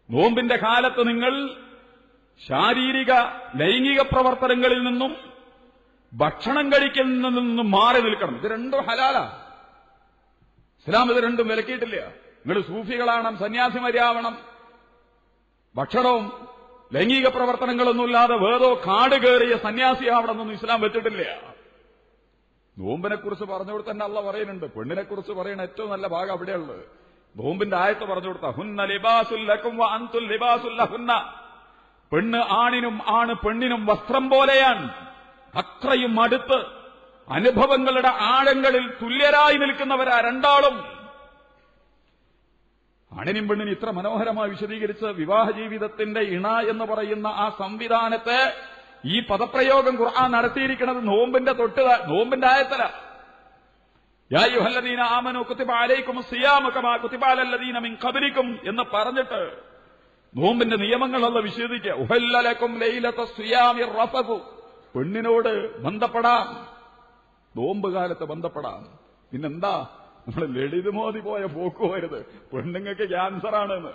നോമ്പിന്റെ കാലത്ത് നിങ്ങൾ ശാരീരിക ലൈംഗിക പ്രവർത്തനങ്ങളിൽ നിന്നും ഭക്ഷണം കഴിക്കുന്നതിൽ നിന്നും മാറി നിൽക്കണം. ഇത് രണ്ടും ഹലാലാ. ഇസ്ലാം ഇത് രണ്ടും വിലക്കിയിട്ടില്ല. നിങ്ങൾ സൂഫികളാവണം, സന്യാസിമാരാവണം, ഭക്ഷണവും ലൈംഗിക പ്രവർത്തനങ്ങളൊന്നുമില്ലാതെ വേദോ കാട് കയറിയ സന്യാസിയാവണമെന്നൊന്നും ഇസ്ലാം വെച്ചിട്ടില്ല. നോമ്പിനെക്കുറിച്ച് പറഞ്ഞു കൊടുത്ത തന്നെ അള്ള പറയുന്നുണ്ട്. പെണ്ണിനെക്കുറിച്ച് പറയുന്ന ഏറ്റവും നല്ല ഭാഗം അവിടെയുള്ളത്. നോമ്പിന്റെ ആയത്ത് പറഞ്ഞു കൊടുത്ത ഹുന്ന ലിബാസുൽ ലക്കും വ അൻതുൽ ലിബാസുൽ ലഹുന്ന. പെണ്ണ് ആണിനും ആണ് പെണ്ണിനും വസ്ത്രം പോലെയാണ്. അത്രയും അടുത്ത് അനുഭവങ്ങളുടെ ആഴങ്ങളിൽ തുല്യരായി നിൽക്കുന്നവരാ രണ്ടാളും. ആണിനും പെണ്ണിനും ഇത്ര മനോഹരമായി വിശദീകരിച്ച് വിവാഹ ജീവിതത്തിന്റെ ഇണ എന്ന് പറയുന്ന ആ സംവിധാനത്തെ ഈ പദപ്രയോഗം ഖുർആൻ നടത്തിയിരിക്കുന്നത് നോമ്പിന്റെ ആയത്തല. യാ അയ്യുഹല്ലദീന ആമനൂ കുതിബ അലൈക്കുമുസ് സിയാമു കമാ കുതിബ അലല്ലദീന മിൻ ഖബ്ലിക്കും എന്ന് പറഞ്ഞിട്ട് നോമ്പിന്റെ നിയമങ്ങളല്ല വിശദീകരിക്കുക. ഉഹല്ല ലക്കും ലൈലത്തുസ് സിയാമിർ റഫഖു. പെണ്ണിനോട് ബന്ധപ്പെടാം, നോമ്പ് കാലത്ത് ബന്ധപ്പെടാം. പിന്നെന്താ നമ്മൾ ലളിതമോദി പോയ പോക്കുപോയത്? പെണ്ണുങ്ങൾക്ക് ക്യാൻസറാണെന്ന്.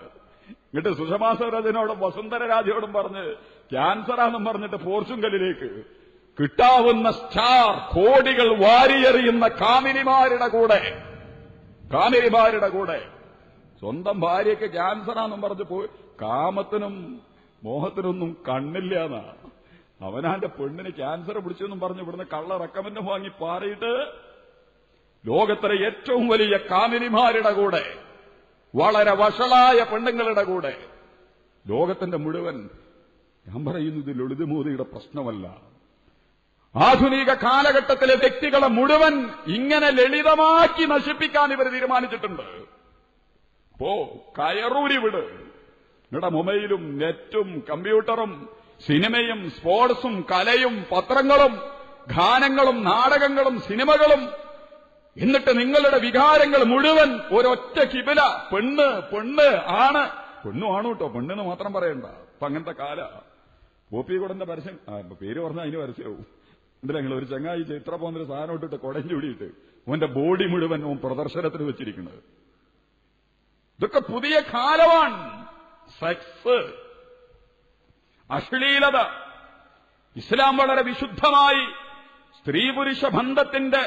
എന്നിട്ട് സുഷമാ സ്വരാജിനോടും വസുന്ധര രാജയോടും പറഞ്ഞ് ക്യാൻസറാണെന്നും പറഞ്ഞിട്ട് പോർച്ചുഗലിലേക്ക് കിട്ടാവുന്ന സ്റ്റാർ കോടികൾ വാരിയെറിയുന്ന കാമിനിമാരുടെ കൂടെ സ്വന്തം ഭാര്യയ്ക്ക് ക്യാൻസറാണെന്നും പറഞ്ഞ് പോയി. കാമത്തിനും മോഹത്തിനൊന്നും കണ്ണില്ല എന്നാ. അവനാന്റെ പെണ്ണിന് ക്യാൻസർ പിടിച്ചെന്നും പറഞ്ഞ് ഇവിടുന്ന് കള്ള റെക്കമെന്റ് വാങ്ങി പാറിയിട്ട് ലോകത്തിലെ ഏറ്റവും വലിയ കാമിനിമാരുടെ കൂടെ, വളരെ വഷളായ പെണ്ണുങ്ങളുടെ കൂടെ, ലോകത്തിന്റെ മുഴുവൻ, ഞാൻ പറയുന്നത് ലളിതമോദിയുടെ പ്രശ്നമല്ല, ആധുനിക കാലഘട്ടത്തിലെ വ്യക്തികളെ മുഴുവൻ ഇങ്ങനെ ലളിതമാക്കി നശിപ്പിക്കാൻ ഇവർ തീരുമാനിച്ചിട്ടുണ്ട്. കയറൂരി വിട്. നിങ്ങളുടെ മൊബൈലും നെറ്റും കമ്പ്യൂട്ടറും സിനിമയും സ്പോർട്സും കലയും പത്രങ്ങളും ഗാനങ്ങളും നാടകങ്ങളും സിനിമകളും, എന്നിട്ട് നിങ്ങളുടെ വികാരങ്ങൾ മുഴുവൻ ഒരൊറ്റ കിബില. പെണ്ണ് ആണ്. പെണ്ണും ആണ് കേട്ടോ, പെണ്ണെന്ന് മാത്രം പറയണ്ട. അപ്പൊ അങ്ങനത്തെ കാല. കോപ്പിക്കുടന്റെ പരസ്യം, പേര് പറഞ്ഞാൽ അതിന് പരസ്യവും. എന്തിനാ നിങ്ങൾ ഒരു ചങ്ങായി ചിത്ര പോകുന്നൊരു സാധനം ഇട്ടിട്ട് കുടഞ്ഞു ചൂടിയിട്ട് ഓന്റെ ബോഡി മുഴുവൻ ഓൻ പ്രദർശനത്തിന് വെച്ചിരിക്കുന്നത്. ഇതൊക്കെ പുതിയ കാലമാണ്. സെക്സ്, അശ്ലീലത. ഇസ്ലാം വളരെ വിശുദ്ധമായി സ്ത്രീ പുരുഷ ബന്ധത്തിന്റെ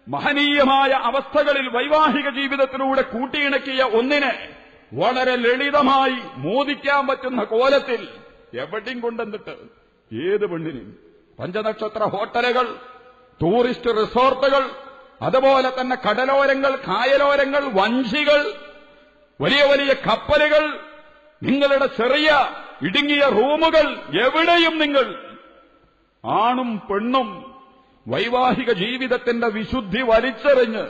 മഹനീയമായ അവസ്ഥകളിൽ വൈവാഹിക ജീവിതത്തിലൂടെ കൂട്ടിയിണക്കിയ ഒന്നിനെ വളരെ ലളിതമായി മോദിക്കാൻ പറ്റുന്ന കോലത്തിൽ എവിടെയും കൊണ്ടെന്നിട്ട് ഏത് പെണ്ണിനും പഞ്ചനക്ഷത്ര ഹോട്ടലുകൾ, ടൂറിസ്റ്റ് റിസോർട്ടുകൾ, അതുപോലെ തന്നെ കടലോരങ്ങൾ, കായലോരങ്ങൾ, വഞ്ചികൾ, വലിയ വലിയ കപ്പലുകൾ, നിങ്ങളുടെ ചെറിയ ഇടുങ്ങിയ റൂമുകൾ, എവിടെയും നിങ്ങൾ ആണും പെണ്ണും വൈവാഹിക ജീവിതത്തിന്റെ വിശുദ്ധി വലിച്ചെറിഞ്ഞ്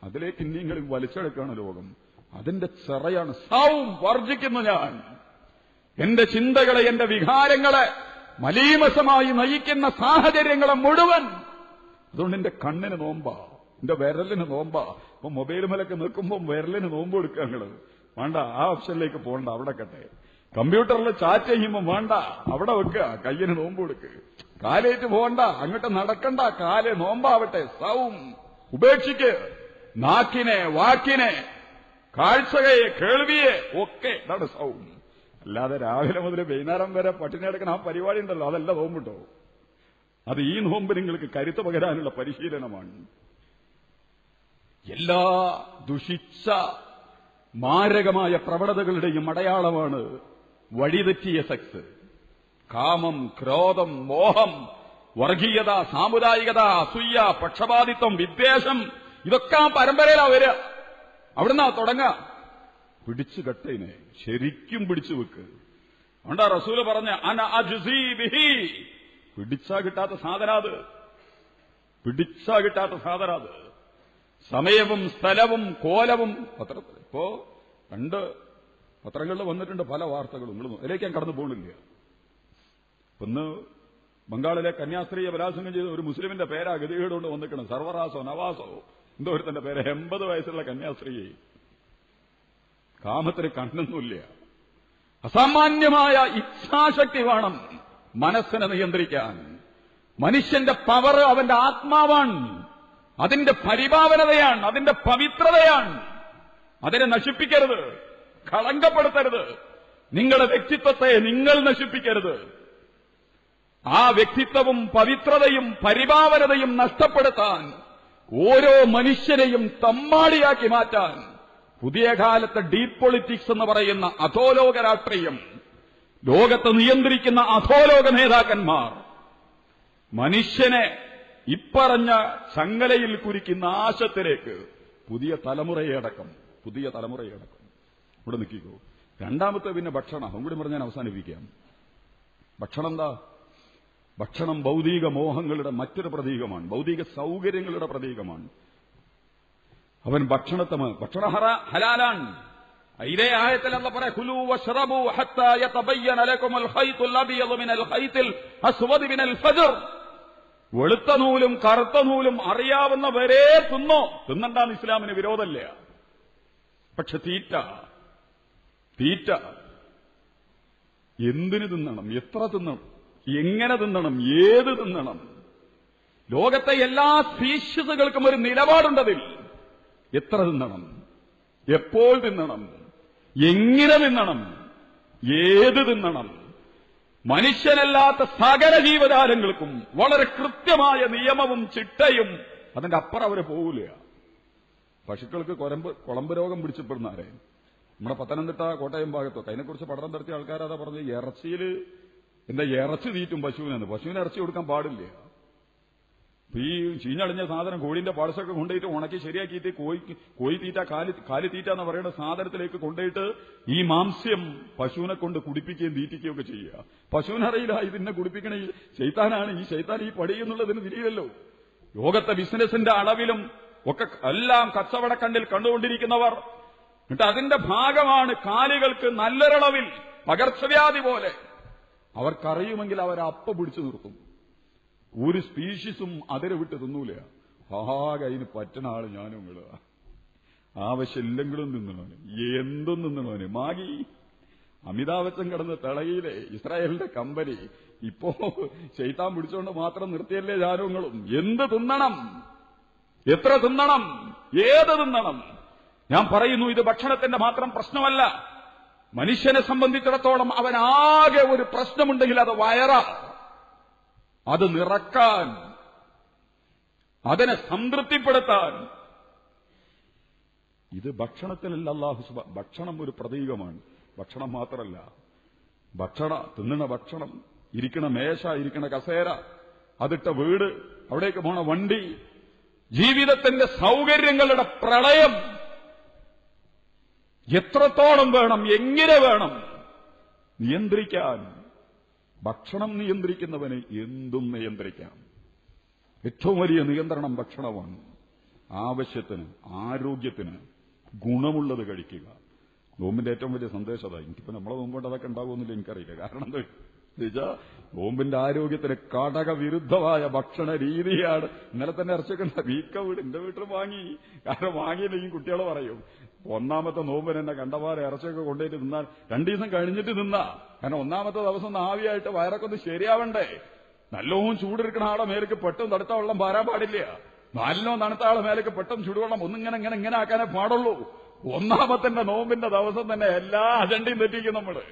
അതിലേക്ക് ഇനിയെങ്കിലും വലിച്ചെടുക്കുകയാണ് ലോകം. അതിന്റെ ചെറയാണ് സൗം വർജിക്കുന്നു ഞാൻ. എന്റെ ചിന്തകളെ, എന്റെ വികാരങ്ങളെ മലീമസമായി നയിക്കുന്ന സാഹചര്യങ്ങളെ മുഴുവൻ. അതുകൊണ്ട് എന്റെ കണ്ണിന് നോമ്പാ, എന്റെ വിരലിന് നോമ്പാ. അപ്പൊ മൊബൈൽ മേലൊക്കെ നിൽക്കുമ്പോൾ വിരലിന് നോമ്പ് കൊടുക്കുക. നിങ്ങൾ വേണ്ട, ആ ഓപ്ഷനിലേക്ക് പോകണ്ട, അവിടെ കട്ടെ. കമ്പ്യൂട്ടറിൽ ചാറ്റ് ചെയ്യുമ്പോൾ വേണ്ട, അവിടെ വെക്കുക, കയ്യിന് നോമ്പ് കൊടുക്കുക. കാലേറ്റ് പോകണ്ട, അങ്ങോട്ട് നടക്കണ്ട, കാല് നോമ്പാവട്ടെ. സൗം ഉപേക്ഷിക്ക്. നാക്കിനെ, വാക്കിനെ, കാഴ്ചയെ, കേൾവിയെ ഒക്കെ ഇതാണ് സൗം. അല്ലാതെ രാവിലെ മുതൽ വൈകുന്നേരം വരെ പട്ടിണി എടുക്കുന്ന ആ പരിപാടി ഉണ്ടല്ലോ, അതല്ല നോമ്പുണ്ടോ. അത് ഈ നോമ്പ് നിങ്ങൾക്ക് കരുത്ത് പകരാനുള്ള പരിശീലനമാണ്. എല്ലാ ദുഷിച്ച മാരകമായ പ്രവണതകളുടെയും അടയാളമാണ് വഴിതെറ്റിയ സെക്സ്. കാമം, ക്രോധം, മോഹം, വർഗീയത, സാമുദായികത, അസൂയ, പക്ഷപാതിത്വം, വിദ്വേഷം, ഇതൊക്കെ ആ പരമ്പരയിലാ വരിക. അവിടുന്ന് തുടങ്ങാം. പിടിച്ചു കെട്ടതിനെ ശരിക്കും പിടിച്ചു വെക്ക്. അതുകൊണ്ടാ റസൂല് പറഞ്ഞ അന അജ്സീ ബിഹി, പിടിച്ചാ കിട്ടാത്ത സാധനാത്, പിടിച്ചാ കിട്ടാത്ത സാധനാത്. സമയവും സ്ഥലവും കോലവും പത്രത്തിൽ ഇപ്പോ 2 പത്രങ്ങളിൽ വന്നിട്ടുണ്ട് പല വാർത്തകളും. അതിലേക്ക് ഞാൻ കടന്നു പോകുന്നില്ല. ഇന്ന് ബംഗാളിലെ കന്യാസ്ത്രീയെ ബലാത്സംഗം ചെയ്ത ഒരു മുസ്ലിമിന്റെ പേരാ ഗതികേടുകൊണ്ട് വന്നിക്കണം. സർവറാസോ നവാസോ എന്തോ ഒരു തന്റെ പേര്. 80 വയസ്സുള്ള കന്യാസ്ത്രീയെ കാമത്തിന് കണ്ണൊന്നുമില്ല. അസാമാന്യമായ ഇച്ഛാശക്തി വേണം മനസ്സിനെ നിയന്ത്രിക്കാൻ. മനുഷ്യന്റെ പവർ അവന്റെ ആത്മാവാണ്, അതിന്റെ പരിഭാവനതയാണ്, അതിന്റെ പവിത്രതയാണ്. അതിനെ നശിപ്പിക്കരുത്, കളങ്കപ്പെടുത്തരുത്. നിങ്ങളുടെ വ്യക്തിത്വത്തെ നിങ്ങൾ നശിപ്പിക്കരുത്. ആ വ്യക്തിത്വവും പവിത്രതയും പരിഭാവനതയും നഷ്ടപ്പെടുത്താൻ, ഓരോ മനുഷ്യനെയും തമ്മാടിയാക്കി മാറ്റാൻ പുതിയ കാലത്തെ ഡീപ് പൊളിറ്റിക്സ് എന്ന് പറയുന്ന അധോലോക രാഷ്ട്രീയം, ലോകത്തെ നിയന്ത്രിക്കുന്ന അധോലോക നേതാക്കന്മാർ മനുഷ്യനെ ഇപ്പറഞ്ഞ ചങ്ങലയിൽ കുരുക്കി നാശത്തിലേക്ക് പുതിയ തലമുറയടക്കം ഇവിടെ നിൽക്കിക്കോ. രണ്ടാമത്തെ പിന്നെ ഭക്ഷണം. അതുകൂടി പറഞ്ഞ് ഞാൻ അവസാനിപ്പിക്കാം. ഭക്ഷണം എന്താ? ഭക്ഷണം ഭൗതിക മോഹങ്ങളുടെ മറ്റൊരു പ്രതീകമാണ്, ഭൗതിക സൗകര്യങ്ങളുടെ പ്രതീകമാണ്. അവൻ ഭക്ഷണ ഹലാലാണ്. ഇതേ ആയത്തിൽ അല്ലാഹു പറയാ, കുലൂ വശ്റബൂ ഹത്താ യതബയ്യന ലകുമുൽ ഖൈത്തുൽ അബ്യദു മിനൽ ഖൈത്തിൽ അസ്വദി മിനൽ ഫജ്ർ. വെളുത്ത നൂലും കറുത്ത നൂലും അറിയാവുന്നവരെ തിന്നണ്ടാന്ന് ഇസ്ലാമിന് വിരോധമില്ല. പക്ഷെ തീറ്റ എന്തിനു തിന്നണം, എത്ര തിന്നണം, എങ്ങനെ തിന്നണം, ഏത് തിന്നണം? ലോകത്തെ എല്ലാ സ്പീഷീസുകൾക്കും ഒരു നിലപാടുണ്ടതിൽ. എത്ര തിന്നണം, എപ്പോൾ തിന്നണം, എങ്ങനെ തിന്നണം, ഏത് തിന്നണം? മനുഷ്യനല്ലാത്ത സകല ജീവജാലങ്ങൾക്കും വളരെ കൃത്യമായ നിയമവും ചിട്ടയും. അതിന്റെ അപ്പുറം അവരെ പോകില്ല. പശുക്കൾക്ക് കുളമ്പ് രോഗം പിടിച്ചപ്പെടുന്നാരെ നമ്മുടെ പത്തനംതിട്ട കോട്ടയം ഭാഗത്തൊക്കെ അതിനെക്കുറിച്ച് പഠനം നടത്തിയ ആൾക്കാരതാ പറഞ്ഞ്, ഇറച്ചി തീറ്റും പശുവിനെന്ന്. പശുവിന് ഇറച്ചി കൊടുക്കാൻ പാടില്ല. ഈ ചീഞ്ഞളിഞ്ഞ സാധനം കോഴിന്റെ പാഴ്സൊക്കെ കൊണ്ടുപോയിട്ട് ഉണക്കി ശരിയാക്കിയിട്ട് കോഴി തീറ്റ കാലി തീറ്റ എന്ന് പറയുന്ന സാധനത്തിലേക്ക് കൊണ്ടുപോയിട്ട് ഈ മാംസ്യം പശുവിനെ കൊണ്ട് കുടിപ്പിക്കുകയും തീറ്റിക്കുകയും ഒക്കെ ചെയ്യുക. പശുവിനറിയില്ല ഇതിനെ കുടിപ്പിക്കണ ഈ ശൈത്താനാണ്, ഈ ശൈത്താൻ ഈ പടി എന്നുള്ളതിന് തിരിയില്ലല്ലോ. ലോകത്തെ ബിസിനസിന്റെ അളവിലും ഒക്കെ എല്ലാം കച്ചവടക്കണ്ണിൽ കണ്ടുകൊണ്ടിരിക്കുന്നവർ, എന്നിട്ട് അതിന്റെ ഭാഗമാണ് കാലികൾക്ക് നല്ലൊരളവിൽ പകർച്ചവ്യാധി പോലെ. അവർക്കറിയുമെങ്കിൽ അവരപ്പ പിടിച്ചു നിർത്തും. ഒരു സ്പീഷീസും അതിരെ വിട്ട് തിന്നൂല. ആകെ അതിന് പറ്റണ ആള് ഞാനും ഇടുക. ആവശ്യമില്ലെങ്കിലും തിന്നണോന്, എന്തും തിന്നണോന്. മാഗി അമിതാഭച്ചൻ കിടന്ന് തിളയിലെ ഇസ്രായേലിന്റെ കമ്പനി ഇപ്പോ ശൈത്താൻ പിടിച്ചുകൊണ്ട് മാത്രം നിർത്തിയല്ലേ ജാനങ്ങളും. എന്ത് തിന്നണം, എത്ര തിന്നണം, ഏത് തിന്നണം? ഞാൻ പറയുന്നു, ഇത് ഭക്ഷണത്തിന്റെ മാത്രം പ്രശ്നമല്ല. മനുഷ്യനെ സംബന്ധിച്ചിടത്തോളം അവനാകെ ഒരു പ്രശ്നമുണ്ടെങ്കിൽ അത് വയറാ. അത് നിറക്കാൻ, അതിനെ സംതൃപ്തിപ്പെടുത്താൻ. ഇത് ഭക്ഷണത്തിലല്ല ഭക്ഷണം ഒരു പ്രതീകമാണ്. ഭക്ഷണം മാത്രമല്ല, തിന്നണ ഭക്ഷണം, ഇരിക്കണ മേശ, ഇരിക്കണ കസേര, അതിട്ട വീട്, അവിടേക്ക് പോണ വണ്ടി, ജീവിതത്തിന്റെ സൗകര്യങ്ങളുടെ പ്രളയം എത്രത്തോളം വേണം, എങ്ങനെ വേണം നിയന്ത്രിക്കാൻ? ഭക്ഷണം നിയന്ത്രിക്കുന്നവന് എന്തും നിയന്ത്രിക്കാം. ഏറ്റവും വലിയ നിയന്ത്രണം ഭക്ഷണമാണ്. ആവശ്യത്തിന്, ആരോഗ്യത്തിന് ഗുണമുള്ളത് കഴിക്കുക. നോമ്പിന്റെ ഏറ്റവും വലിയ സന്ദേശം അതാ. എനിക്കിപ്പോ നമ്മളെ നോമ്പുകൊണ്ട് അതൊക്കെ ഉണ്ടാകുമെന്നില്ല, എനിക്കറിയില്ല. കാരണം എന്താ വെച്ചാൽ നോമ്പിന്റെ ആരോഗ്യത്തിന് കടകവിരുദ്ധമായ ഭക്ഷണ രീതിയാണ്. ഇന്നലെ തന്നെ ഇറച്ചിയൊക്കെ വീക്ക വീട് എന്റെ വീട്ടിൽ വാങ്ങി. കാരണം വാങ്ങിയില്ലെങ്കിൽ കുട്ടികൾ പറയും, ഒന്നാമത്തെ നോമ്പിന് എന്നെ കണ്ടമാരെ ഇറച്ചിയൊക്കെ കൊണ്ടുപോയിട്ട് തിന്നാൽ 2 ദിവസം കഴിഞ്ഞിട്ട് തിന്നാ. കാരണം ഒന്നാമത്തെ ദിവസം ആവിയായിട്ട് വയറൊക്കെ ഒന്ന് ശരിയാവണ്ടേ. നല്ലോണം ചൂടെടുക്കണ ആളെ മേലേക്ക് പെട്ടെന്ന് തണുത്ത വെള്ളം പാരാൻ പാടില്ല. നല്ലോണം തണുത്ത ആളെ മേലേക്ക് പെട്ടെന്ന് ചുടുവെള്ളം ഇങ്ങനെ ആക്കാനേ പാടുള്ളൂ. ഒന്നാമത്തെ നോമ്പിന്റെ ദിവസം തന്നെ എല്ലാ അജണ്ടയും തെറ്റിക്കും നമ്മള്.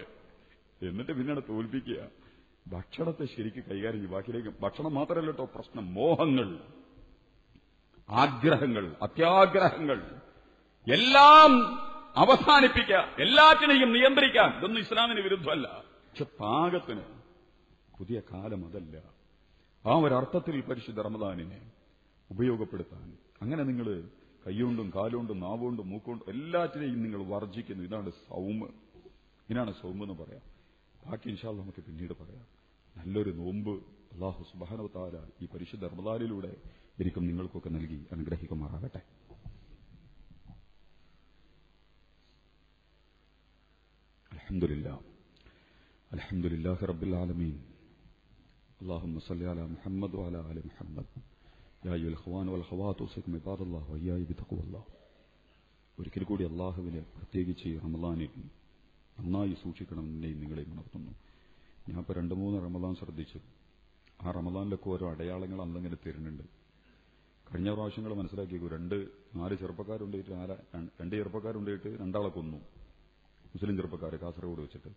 എന്നിട്ട് പിന്നീട് തോൽപ്പിക്കുക. ഭക്ഷണത്തെ ശരിക്കും കൈകാര്യം ചെയ്യും. ബാക്കിയിലേക്ക് ഭക്ഷണം മാത്രമല്ല കേട്ടോ പ്രശ്നം. മോഹങ്ങൾ, ആഗ്രഹങ്ങൾ, അത്യാഗ്രഹങ്ങൾ എല്ലാം അവസാനിപ്പിക്കാൻ, എല്ലാറ്റിനെയും നിയന്ത്രിക്കാൻ. ഇതൊന്നും ഇസ്ലാമിന് വിരുദ്ധമല്ല. പക്ഷെ പാകത്തിന് പുതിയ കാലം അതല്ല. ആ ഒരർത്ഥത്തിൽ പരിശുദ്ധ റമദാനിനെ ഉപയോഗപ്പെടുത്താൻ അങ്ങനെ നിങ്ങൾ കൈകൊണ്ടും കാലുകൊണ്ടും നാവുകൊണ്ടും മൂക്കൊണ്ടും എല്ലാറ്റിനെയും നിങ്ങൾ വർജിക്കുന്നു. ഇതാണ് സൗമ് എന്ന് പറയാം. ബാക്കി ഇൻഷാ അല്ലാഹ് നമുക്ക് പിന്നീട് പറയാം. നല്ലൊരു നോമ്പ് അല്ലാഹു സുബ്ഹാനഹു വ തആല ഈ പരിശുദ്ധ റമദാനിലൂടെ എനിക്കും നിങ്ങൾക്കൊക്കെ നൽകി അനുഗ്രഹിക്കുമാറാകട്ടെ. അൽഹംദുലില്ലാഹി റബ്ബിൽ ആലമീൻ. اللهم صل على محمد وعلى آل محمد يا أيها الإخوان والأخوات أوصيكم عباد الله وإياي بتقوى الله. ഒരിക്കൽ കൂടി അള്ളാഹുവിനെ പ്രത്യേകിച്ച് റമദാനിൽ നന്നായി സൂക്ഷിക്കണമെന്നെയും നിങ്ങളെയും ഉണർത്തുന്നു. ഞാൻ ഇപ്പോൾ 2-3 റമദാൻ ശ്രദ്ധിച്ചു. ആ റമദാനിലൊക്കെ ഓരോ അടയാളങ്ങൾ അന്നിങ്ങനെ തരുന്നുണ്ട്. കഴിഞ്ഞ പ്രാവശ്യങ്ങൾ മനസ്സിലാക്കിയേക്കൂ, 4 ചെറുപ്പക്കാരുണ്ടായിട്ട് 2 ചെറുപ്പക്കാരുണ്ടായിട്ട് 2 ആളെ കൊന്നു, മുസ്ലിം ചെറുപ്പക്കാർ കാസർഗോഡ് വെച്ചിട്ട്.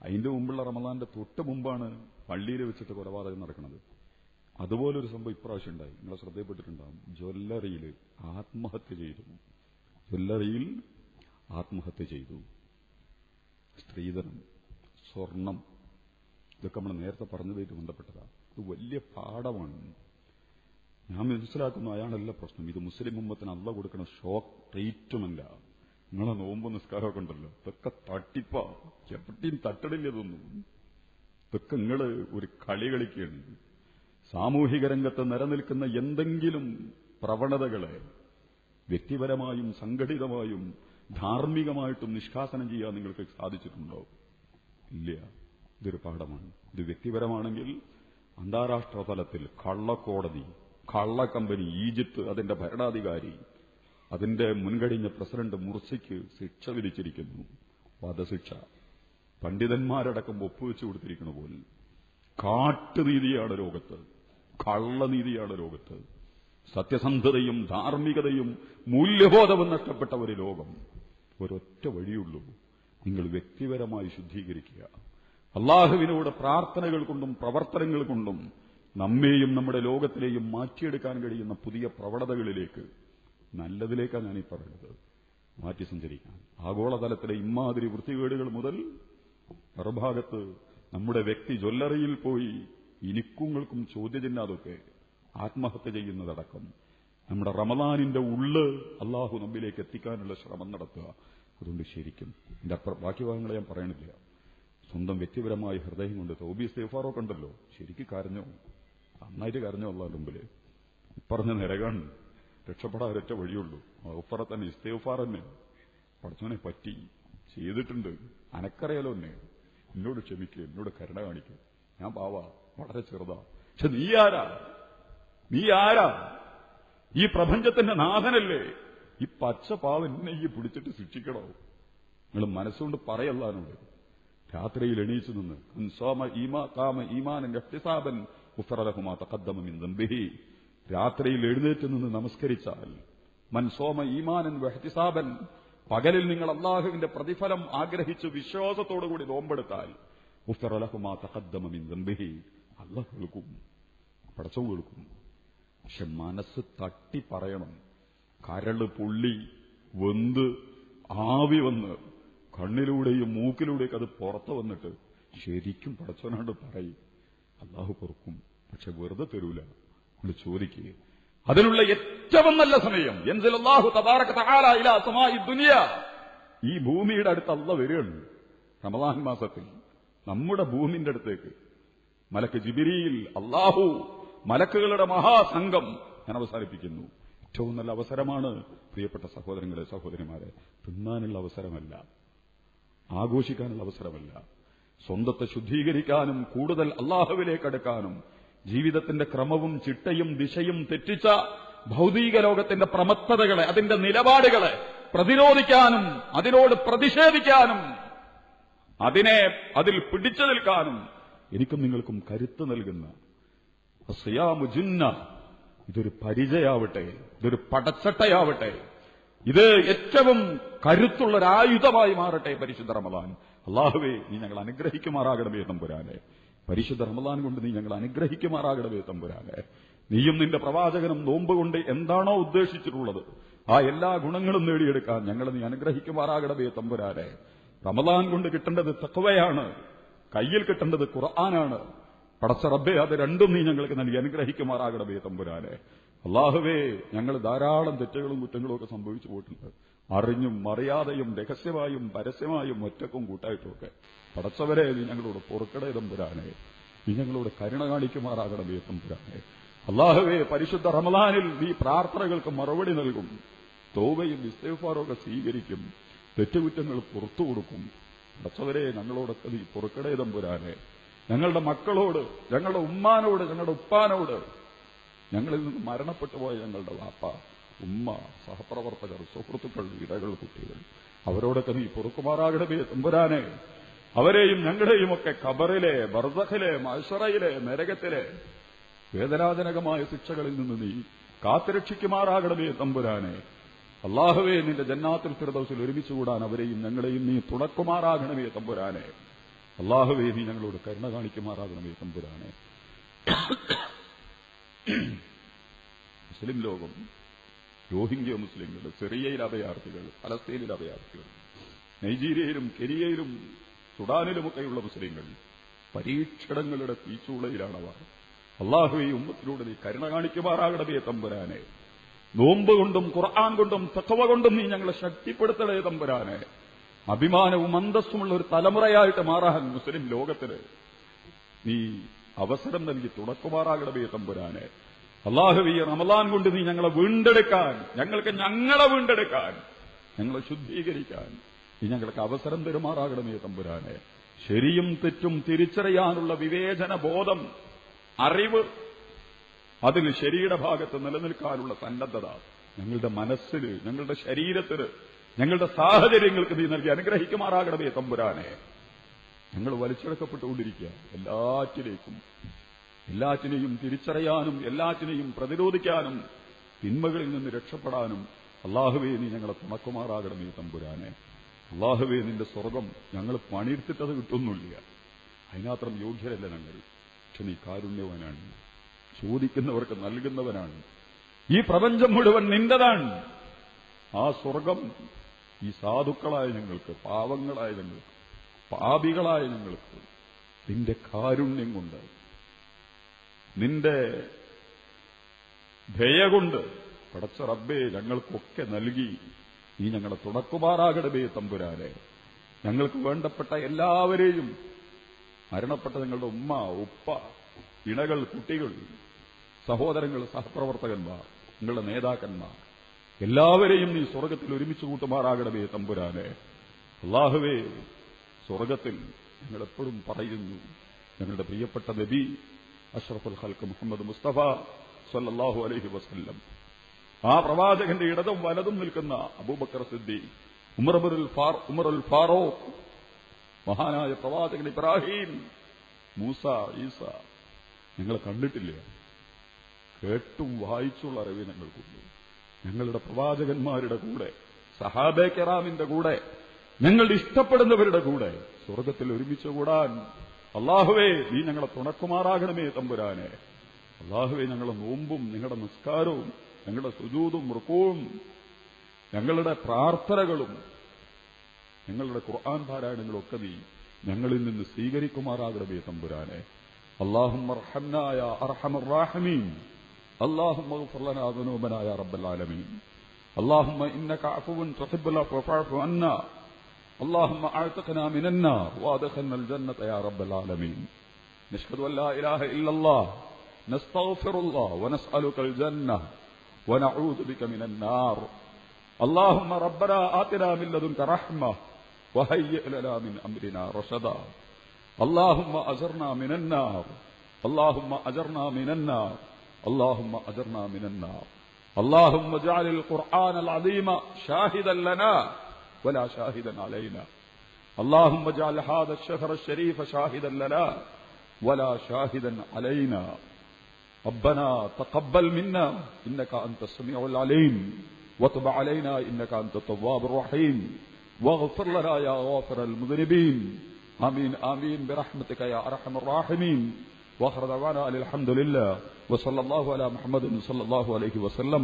അതിന്റെ മുമ്പുള്ള റമദാന്റെ തൊട്ട് മുമ്പാണ് പള്ളിയിൽ വെച്ചിട്ട് കൊലപാതകം നടക്കുന്നത്. അതുപോലൊരു സംഭവം ഇപ്രാവശ്യം ഉണ്ടായി. നിങ്ങളെ ശ്രദ്ധയപ്പെട്ടിട്ടുണ്ടാകും. ജ്വല്ലറിയിൽ ആത്മഹത്യ ചെയ്തു. സ്ത്രീധനം, സ്വർണം, ഇതൊക്കെ നമ്മൾ നേരത്തെ പറഞ്ഞതായിട്ട് ബന്ധപ്പെട്ടതാണ്. ഇത് വലിയ പാഠമാണ്. ഞാൻ മനസ്സിലാക്കുന്നു അയാളല്ല പ്രശ്നം. ഇത് മുസ്ലിം ഉമ്മത്തിന് അള്ള കൊടുക്കുന്ന ഷോക്ക് ട്രീറ്റ്മെന്റല്ല. നിങ്ങളെ നോമ്പ് നിസ്കാരമൊക്കെ ഉണ്ടല്ലോ, ഇതൊക്കെ തട്ടിപ്പാ. എപ്പട്ടിയും തട്ടടില്ല. ഇതൊന്നും ഇതൊക്കെ നിങ്ങള് ഒരു കളി കളിക്കുകയാണ്. സാമൂഹിക രംഗത്ത് നിലനിൽക്കുന്ന എന്തെങ്കിലും പ്രവണതകളെ വ്യക്തിപരമായും സംഘടിതമായും ധാർമ്മികമായിട്ടും നിഷ്കാസനം ചെയ്യാൻ നിങ്ങൾക്ക് സാധിച്ചിട്ടുണ്ടോ? ഇല്ല. ഇതൊരു പാഠമാണ്. ഇത് വ്യക്തിപരമാണെങ്കിൽ അന്താരാഷ്ട്ര തലത്തിൽ കള്ളക്കോടതി, കള്ളക്കമ്പനി, ഈജിപ്ത്, അതിന്റെ ഭരണാധികാരി, അതിന്റെ മുൻകഴിഞ്ഞ പ്രസിഡന്റ് മുർസിക്ക് ശിക്ഷ വിധിച്ചിരിക്കുന്നു. വധശിക്ഷ. പണ്ഡിതന്മാരടക്കം ഒപ്പുവെച്ചു കൊടുത്തിരിക്കുന്ന പോലെ. കാട്ടുനീതിയാണ് ലോകത്ത്, കള്ളനീതിയാണ് ലോകത്ത്. സത്യസന്ധതയും ധാർമ്മികതയും മൂല്യബോധവും നഷ്ടപ്പെട്ട ഒരു ലോകം. ഒരൊറ്റ വഴിയുള്ളൂ, നിങ്ങൾ വ്യക്തിപരമായി ശുദ്ധീകരിക്കുക. അള്ളാഹുവിനോട് പ്രാർത്ഥനകൾ കൊണ്ടും പ്രവർത്തനങ്ങൾ കൊണ്ടും നമ്മെയും നമ്മുടെ ലോകത്തിലെയും മാറ്റിയെടുക്കാൻ കഴിയുന്ന പുതിയ പ്രവണതകളിലേക്ക്, നല്ലതിലേക്കാണ് ഞാനീ പറയുന്നത്, മാറ്റി സഞ്ചരിക്കാൻ. ആഗോളതലത്തിലെ ഇമ്മാതിരി വൃത്തികേടുകൾ മുതൽ മറുഭാഗത്ത് നമ്മുടെ വ്യക്തി ജ്വല്ലറിയിൽ പോയി ഇനിക്കുങ്ങൾക്കും ചോദ്യചിഹ്നം, അതൊക്കെ ആത്മഹത്യ ചെയ്യുന്നതടക്കം നമ്മുടെ റമദാനിന്റെ ഉള്ള് അള്ളാഹു നമ്മിലേക്ക് എത്തിക്കാനുള്ള ശ്രമം നടത്തുക. അതുകൊണ്ട് ശരിക്കും എന്റെ ബാക്കി ഭാഗങ്ങളെ ഞാൻ പറയണില്ല. സ്വന്തം വ്യക്തിപരമായ ഹൃദയം കൊണ്ട് തൗബ ഇസ്തിഗ്ഫാറൊക്കെ ഉണ്ടല്ലോ, ശരിക്കും കരഞ്ഞോ, നന്നായിട്ട് കരഞ്ഞോ അള്ളാഹുവിന്റെ മുമ്പിൽ. ഇപ്പറഞ്ഞ നിരകാണ് രക്ഷപ്പെടാൻ ഒരൊറ്റ വഴിയുള്ളൂ. ഉപ്പറ തന്നെ ഇസ്തിഗ്ഫാർ തന്നെ. പഠിച്ചവനെ പറ്റി ചെയ്തിട്ടുണ്ട്, അനക്കറിയാലോ എന്നെ, എന്നോട് ക്ഷമിക്കുക, എന്നോട് കരുണ കാണിക്കുക. ഞാൻ പാവാ, വളരെ ചെറുതാ. പക്ഷെ നീ ആരാ? ഈ പ്രപഞ്ചത്തിന്റെ നാഥനല്ലേ? ഈ പച്ച പാവം എന്നെ ഈ പിടിച്ചിട്ട് ശിക്ഷിക്കണോ? നിങ്ങൾ മനസ്സുകൊണ്ട് പറയല്ലാനോട്. രാത്രിയിൽ എണീച്ചു നിന്ന് രാത്രിയിൽ എഴുന്നേറ്റ് നിന്ന് നമസ്കരിച്ചാൽ, മൻസോമ ഈമാനൻ വഹ്തിസാബൻ, പകലിൽ നിങ്ങൾ അള്ളാഹുവിന്റെ പ്രതിഫലം ആഗ്രഹിച്ച് വിശ്വാസത്തോടുകൂടി നോമ്പെടുത്താൽ, ഉഫ്റലഹുമാ തഖദ്ദമ മിൻ ദംബിഹി, അല്ലാഹു കേൾക്കും, പടച്ചവൻ കേൾക്കും. പക്ഷെ മനസ്സ് തട്ടി പറയണം. കരള് പൊള്ളി വെന്ത് ആവി വന്ന് കണ്ണിലൂടെയും മൂക്കിലൂടെയൊക്കെ അത് പുറത്തു വന്നിട്ട് ശരിക്കും പടച്ചവനാണ്ട് പറയും, അള്ളാഹു പൊറുക്കും. പക്ഷെ വെറുതെ തരൂല. നമ്മൾ ചോദിക്കുക. അതിനുള്ള ഏറ്റവും നല്ല സമയം യൻസിലുല്ലാഹു തബാറക തആല ഇലാ സമാഇ ദുനിയ, ഈ ഭൂമിയുടെ അടുത്ത് അല്ലാഹു വരികയാണ് റമദാൻ മാസത്തിൽ. നമ്മുടെ ഭൂമിന്റെ അടുത്തേക്ക് മലക്ക് ജിബ്രീൽ, അള്ളാഹു, മലക്കുകളുടെ മഹാസംഘം. ഞാൻ അവസാനിപ്പിക്കുന്നു. ഏറ്റവും നല്ല അവസരമാണ് പ്രിയപ്പെട്ട സഹോദരങ്ങളെ, സഹോദരിമാരെ. തിന്നാനുള്ള അവസരമല്ല, ആഘോഷിക്കാനുള്ള അവസരമല്ല. സ്വന്തത്തെ ശുദ്ധീകരിക്കാനും കൂടുതൽ അള്ളാഹുവിലേക്ക് അടുക്കാനും, ജീവിതത്തിന്റെ ക്രമവും ചിട്ടയും ദിശയും തെറ്റിച്ച ഭൗതിക ലോകത്തിന്റെ പ്രമത്തതകളെ, അതിന്റെ നിലപാടുകളെ പ്രതിരോധിക്കാനും അതിനോട് പ്രതിഷേധിക്കാനും അതിൽ പിടിച്ചു നിൽക്കാനും എനിക്കും നിങ്ങൾക്കും കരുത്ത് നൽകുന്ന സിയാമു ജുന്ന, ഇതൊരു പരിചയാവട്ടെ, ഇതൊരു പടച്ചട്ടയാവട്ടെ, ഇത് ഏറ്റവും കരുത്തുള്ളൊരായുധമായി മാറട്ടെ പരിശുദ്ധ റമദാൻ. അല്ലാഹുവേ, നീ ഞങ്ങൾ അനുഗ്രഹിക്കുമാറാകണമേ തമ്പുരാനെ. പരിശുദ്ധ റമദാൻ കൊണ്ട് നീ ഞങ്ങൾ അനുഗ്രഹിക്കുമാറാകണമേ തമ്പുരാനെ. നീയും നിന്റെ പ്രവാചകനും നോമ്പ് കൊണ്ട് എന്താണോ ഉദ്ദേശിച്ചിട്ടുള്ളത് ആ എല്ലാ ഗുണങ്ങളും നേടിയെടുക്കാൻ ഞങ്ങൾ നീ അനുഗ്രഹിക്കുമാറാകണമേ തമ്പുരാനെ. റമദാൻ കൊണ്ട് കിട്ടേണ്ടത് തഖ്വയാണ്, കയ്യിൽ കിട്ടേണ്ടത് ഖുർആനാണ്. പടച്ച റബ്ബേ, അത് രണ്ടും നീ ഞങ്ങൾക്ക് നൽകി അനുഗ്രഹിക്കുമാറാകണമേ തമ്പുരാനെ. അല്ലാഹുവേ, ഞങ്ങൾ ധാരാളം തെറ്റുകളും കുറ്റങ്ങളും ഒക്കെ സംഭവിച്ചു പോയിട്ടുണ്ട്. അറിഞ്ഞും അറിയാതെയും രഹസ്യമായും പരസ്യമായും ഒറ്റക്കും കൂട്ടായിട്ടുമൊക്കെ പടച്ചവരെ നീ ഞങ്ങളോട് പൊറുക്കണേ തമ്പുരാനെ, നീ ഞങ്ങളോട് കരുണ കാണിക്കുമാറാകണമേ തമ്പുരാനെ. അല്ലാഹുവേ, പരിശുദ്ധ റമദാനിൽ നീ പ്രാർത്ഥനകൾക്ക് മറുപടി നൽകും, തൗബയും ഇസ്തിഗ്ഫാറുമൊക്കെ സ്വീകരിക്കും, തെറ്റുകുറ്റങ്ങൾ പുറത്തു കൊടുക്കും. പടച്ചവരെ, ഞങ്ങളോടൊക്കെ നീ പൊറുക്കണേ തമ്പുരാനെ. ഞങ്ങളുടെ മക്കളോട്, ഞങ്ങളുടെ ഉമ്മാനോട്, ഞങ്ങളുടെ ഉപ്പാനോട്, ഞങ്ങളിൽ നിന്ന് മരണപ്പെട്ടു പോയ ഞങ്ങളുടെ വാപ്പ, ഉമ്മ, സഹപ്രവർത്തകർ, സുഹൃത്തുക്കൾ, ഇടകൾ, കുട്ടികൾ, അവരോടൊക്കെ നീ പൊറുക്കുമാറാകണമേ തമ്പുരാനെ. അവരെയും ഞങ്ങളെയും ഒക്കെ ഖബറിലെ, ബർസഖിലെ, മഹ്ശറയിലെ, നരകത്തിലെ വേദനാജനകമായ ശിക്ഷകളിൽ നിന്ന് നീ കാത്തുരക്ഷിക്കുമാറാകണമേ തമ്പുരാനെ. അല്ലാഹുവേ, നിന്റെ ജന്നാത്തുൽ ഫിർദൗസിൽ ഒരുമിച്ചുകൂടാൻ അവരെയും ഞങ്ങളെയും നീ തുണക്കുമാറാകണമേ തമ്പുരാനെ. അല്ലാഹുവേ, നീ ഞങ്ങളോട് കരുണ കാണിക്കുമാറാകണമേ തമ്പുരാനെ. മുസ്ലിം ലോകം, രോഹിംഗ്യ മുസ്ലിങ്ങൾ, സിറിയയിലെ അഭയാർത്ഥികൾ, ഫലസ്തീനിലെ അഭയാർത്ഥികൾ, നൈജീരിയയിലും കെനിയയിലും സുഡാനിലുമൊക്കെയുള്ള മുസ്ലിങ്ങൾ പരീക്ഷണങ്ങളുടെ തീച്ചൂളയിലാണവർ. അല്ലാഹുവേ, ഉമ്മത്തിലൂടെ നീ കരുണ കാണിക്കുമാറാകണമേ തമ്പുരാനെ. നോമ്പ് കൊണ്ടും ഖുർആൻ കൊണ്ടും തഖ്വ കൊണ്ടും നീ ഞങ്ങളെ ശക്തിപ്പെടുത്തണേ തമ്പുരാനെ. അഭിമാനവും അന്തസ്സുമുള്ള ഒരു തലമുറയായിട്ട് മാറാൻ മുസ്ലിം ലോകത്തിന് നീ അവസരം നൽകി തുടക്കുമാറാകണമേ തമ്പുരാനെ. അല്ലാഹുവേ, റമളാൻ കൊണ്ട് നീ ഞങ്ങളെ വീണ്ടെടുക്കാൻ, ഞങ്ങളെ വീണ്ടെടുക്കാൻ, ഞങ്ങളെ ശുദ്ധീകരിക്കാൻ നീ ഞങ്ങൾക്ക് അവസരം തരുമാറാകണമേ തമ്പുരാനെ. ശരിയും തെറ്റും തിരിച്ചറിയാനുള്ള വിവേചന ബോധം, അറിവ്, അതിൽ ശരിയുടെ ഭാഗത്ത് നിലനിൽക്കാനുള്ള സന്നദ്ധത ഞങ്ങളുടെ മനസ്സിൽ, ഞങ്ങളുടെ ശരീരത്തിൽ, ഞങ്ങളുടെ സാഹചര്യങ്ങൾക്ക് നീ നൽകി അനുഗ്രഹിക്കുമാറാകണമേ തമ്പുരാനെ. ഞങ്ങൾ വലിച്ചെടുക്കപ്പെട്ടുകൊണ്ടിരിക്കുക എല്ലാറ്റിനെയും തിരിച്ചറിയാനും എല്ലാറ്റിനെയും പ്രതിരോധിക്കാനും തിന്മകളിൽ നിന്ന് രക്ഷപ്പെടാനും അല്ലാഹുവേ, നീ ഞങ്ങളെ തുണക്കുമാറാകണമേ തമ്പുരാനെ. അല്ലാഹുവേ, നിന്റെ സ്വർഗം ഞങ്ങൾ പണിയെടുത്തിട്ടത് കിട്ടുന്നില്ല, അതിനാത്രം യോഗ്യരല്ല ഞങ്ങൾ. പക്ഷെ നീ കാരുണ്യവാനാണ്, ചോദിക്കുന്നവർക്ക് നൽകുന്നവനാണ്. ഈ പ്രപഞ്ചം മുഴുവൻ നിന്റെതാണ്. ആ സ്വർഗം ഈ സാധുക്കളായ ഞങ്ങൾക്ക്, പാവങ്ങളായ ഞങ്ങൾക്ക്, പാപികളായ ഞങ്ങൾക്ക് നിന്റെ കാരുണ്യം കൊണ്ട്, നിന്റെ ദയ കൊണ്ട് പടച്ച റബ്ബേ ഞങ്ങൾക്കൊക്കെ നൽകി നീ ഞങ്ങളെ തുടക്കുമാറാകണമേ തമ്പുരാനെ. ഞങ്ങൾക്ക് വേണ്ടപ്പെട്ട എല്ലാവരെയും, മരണപ്പെട്ട ഞങ്ങളുടെ ഉമ്മ, ഉപ്പ, ഇണകൾ, കുട്ടികൾ, സഹോദരങ്ങൾ, സഹപ്രവർത്തകന്മാർ, ഞങ്ങളുടെ നേതാക്കന്മാർ, എല്ലാവരെയും നീ സ്വർഗത്തിൽ ഒരുമിച്ച് കൂട്ടുമാറാകണമേ തമ്പുരാനെ. അല്ലാഹുവേ, സ്വർഗത്തിൽ ഞങ്ങളെപ്പോഴും പറയുന്നു, ഞങ്ങളുടെ പ്രിയപ്പെട്ട നബി അഷ്റഫുൽ ഖൽഖ് മുഹമ്മദ് മുസ്തഫ സല്ലല്ലാഹു അലൈഹി വസല്ലം, ആ പ്രവാചകന്റെ ഇടതും വലതും നിൽക്കുന്ന അബൂബക്കർ സിദ്ദീഖ്, ഉമറുൽ ഫാറൂഖ്, മഹാനായ പ്രവാചകൻ ഇബ്രാഹിം, മൂസ, ഈസ, ഞങ്ങളെ കണ്ടിട്ടില്ല, കേട്ടും വായിച്ചുള്ള അറിവ് ഞങ്ങൾക്കുണ്ട്. ഞങ്ങളുടെ പ്രവാചകന്മാരുടെ കൂടെ, സഹാബെ കിറാമിന്റെ കൂടെ, ഞങ്ങളുടെ ഇഷ്ടപ്പെടുന്നവരുടെ കൂടെ സ്വർഗത്തിൽ ഒരുമിച്ച് കൂടാൻ അല്ലാഹുവേ, നീ ഞങ്ങളെ തുണക്കുമാറാകണമേ തമ്പുരാനെ. അല്ലാഹുവേ, ഞങ്ങളുടെ നോമ്പും ഞങ്ങളുടെ നിസ്കാരവും ഞങ്ങളുടെ സുജൂദും റുകൂഉം ഞങ്ങളുടെ പ്രാർത്ഥനകളും ഞങ്ങളുടെ ഖുർആൻ പാരായണങ്ങളൊക്കെ നീ ഞങ്ങളിൽ നിന്ന് സ്വീകരിക്കുമാറാകണമേ തമ്പുരാനെ. അല്ലാഹുമ്മ അർഹംനാ യാ അർഹമർ റഹീമീൻ. اللهم اغفر لنا ذنوبنا يا رب العالمين. اللهم إنك عفو تحب العفو فاعف عنا. اللهم اعتقنا من النار وادخلنا الجنة يا رب العالمين. نشهد أن لا إله إلا الله، نستغفر الله ونسألك الجنة ونعوذ بك من النار. اللهم ربنا آتنا من لدنك رحمة وهيئ لنا من أمرنا رشدا. اللهم أجرنا من النار، اللهم أجرنا من النار، اللهم أجرنا من النار. اللهم اجعل القرآن العظيم شاهدا لنا ولا شاهدا علينا. اللهم اجعل هذا الشهر الشريف شاهدا لنا ولا شاهدا علينا. ربنا تقبل منا إنك أنت السميع العليم، وتب علينا إنك أنت التواب الرحيم، واغفر لنا يا غافر المذنبين. آمين آمين برحمتك يا أرحم الراحمين. وآخر دعوانا الحمد لله، وصلى الله على محمد صلى الله عليه وسلم.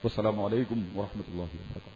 والسلام عليكم ورحمة الله وبركاته.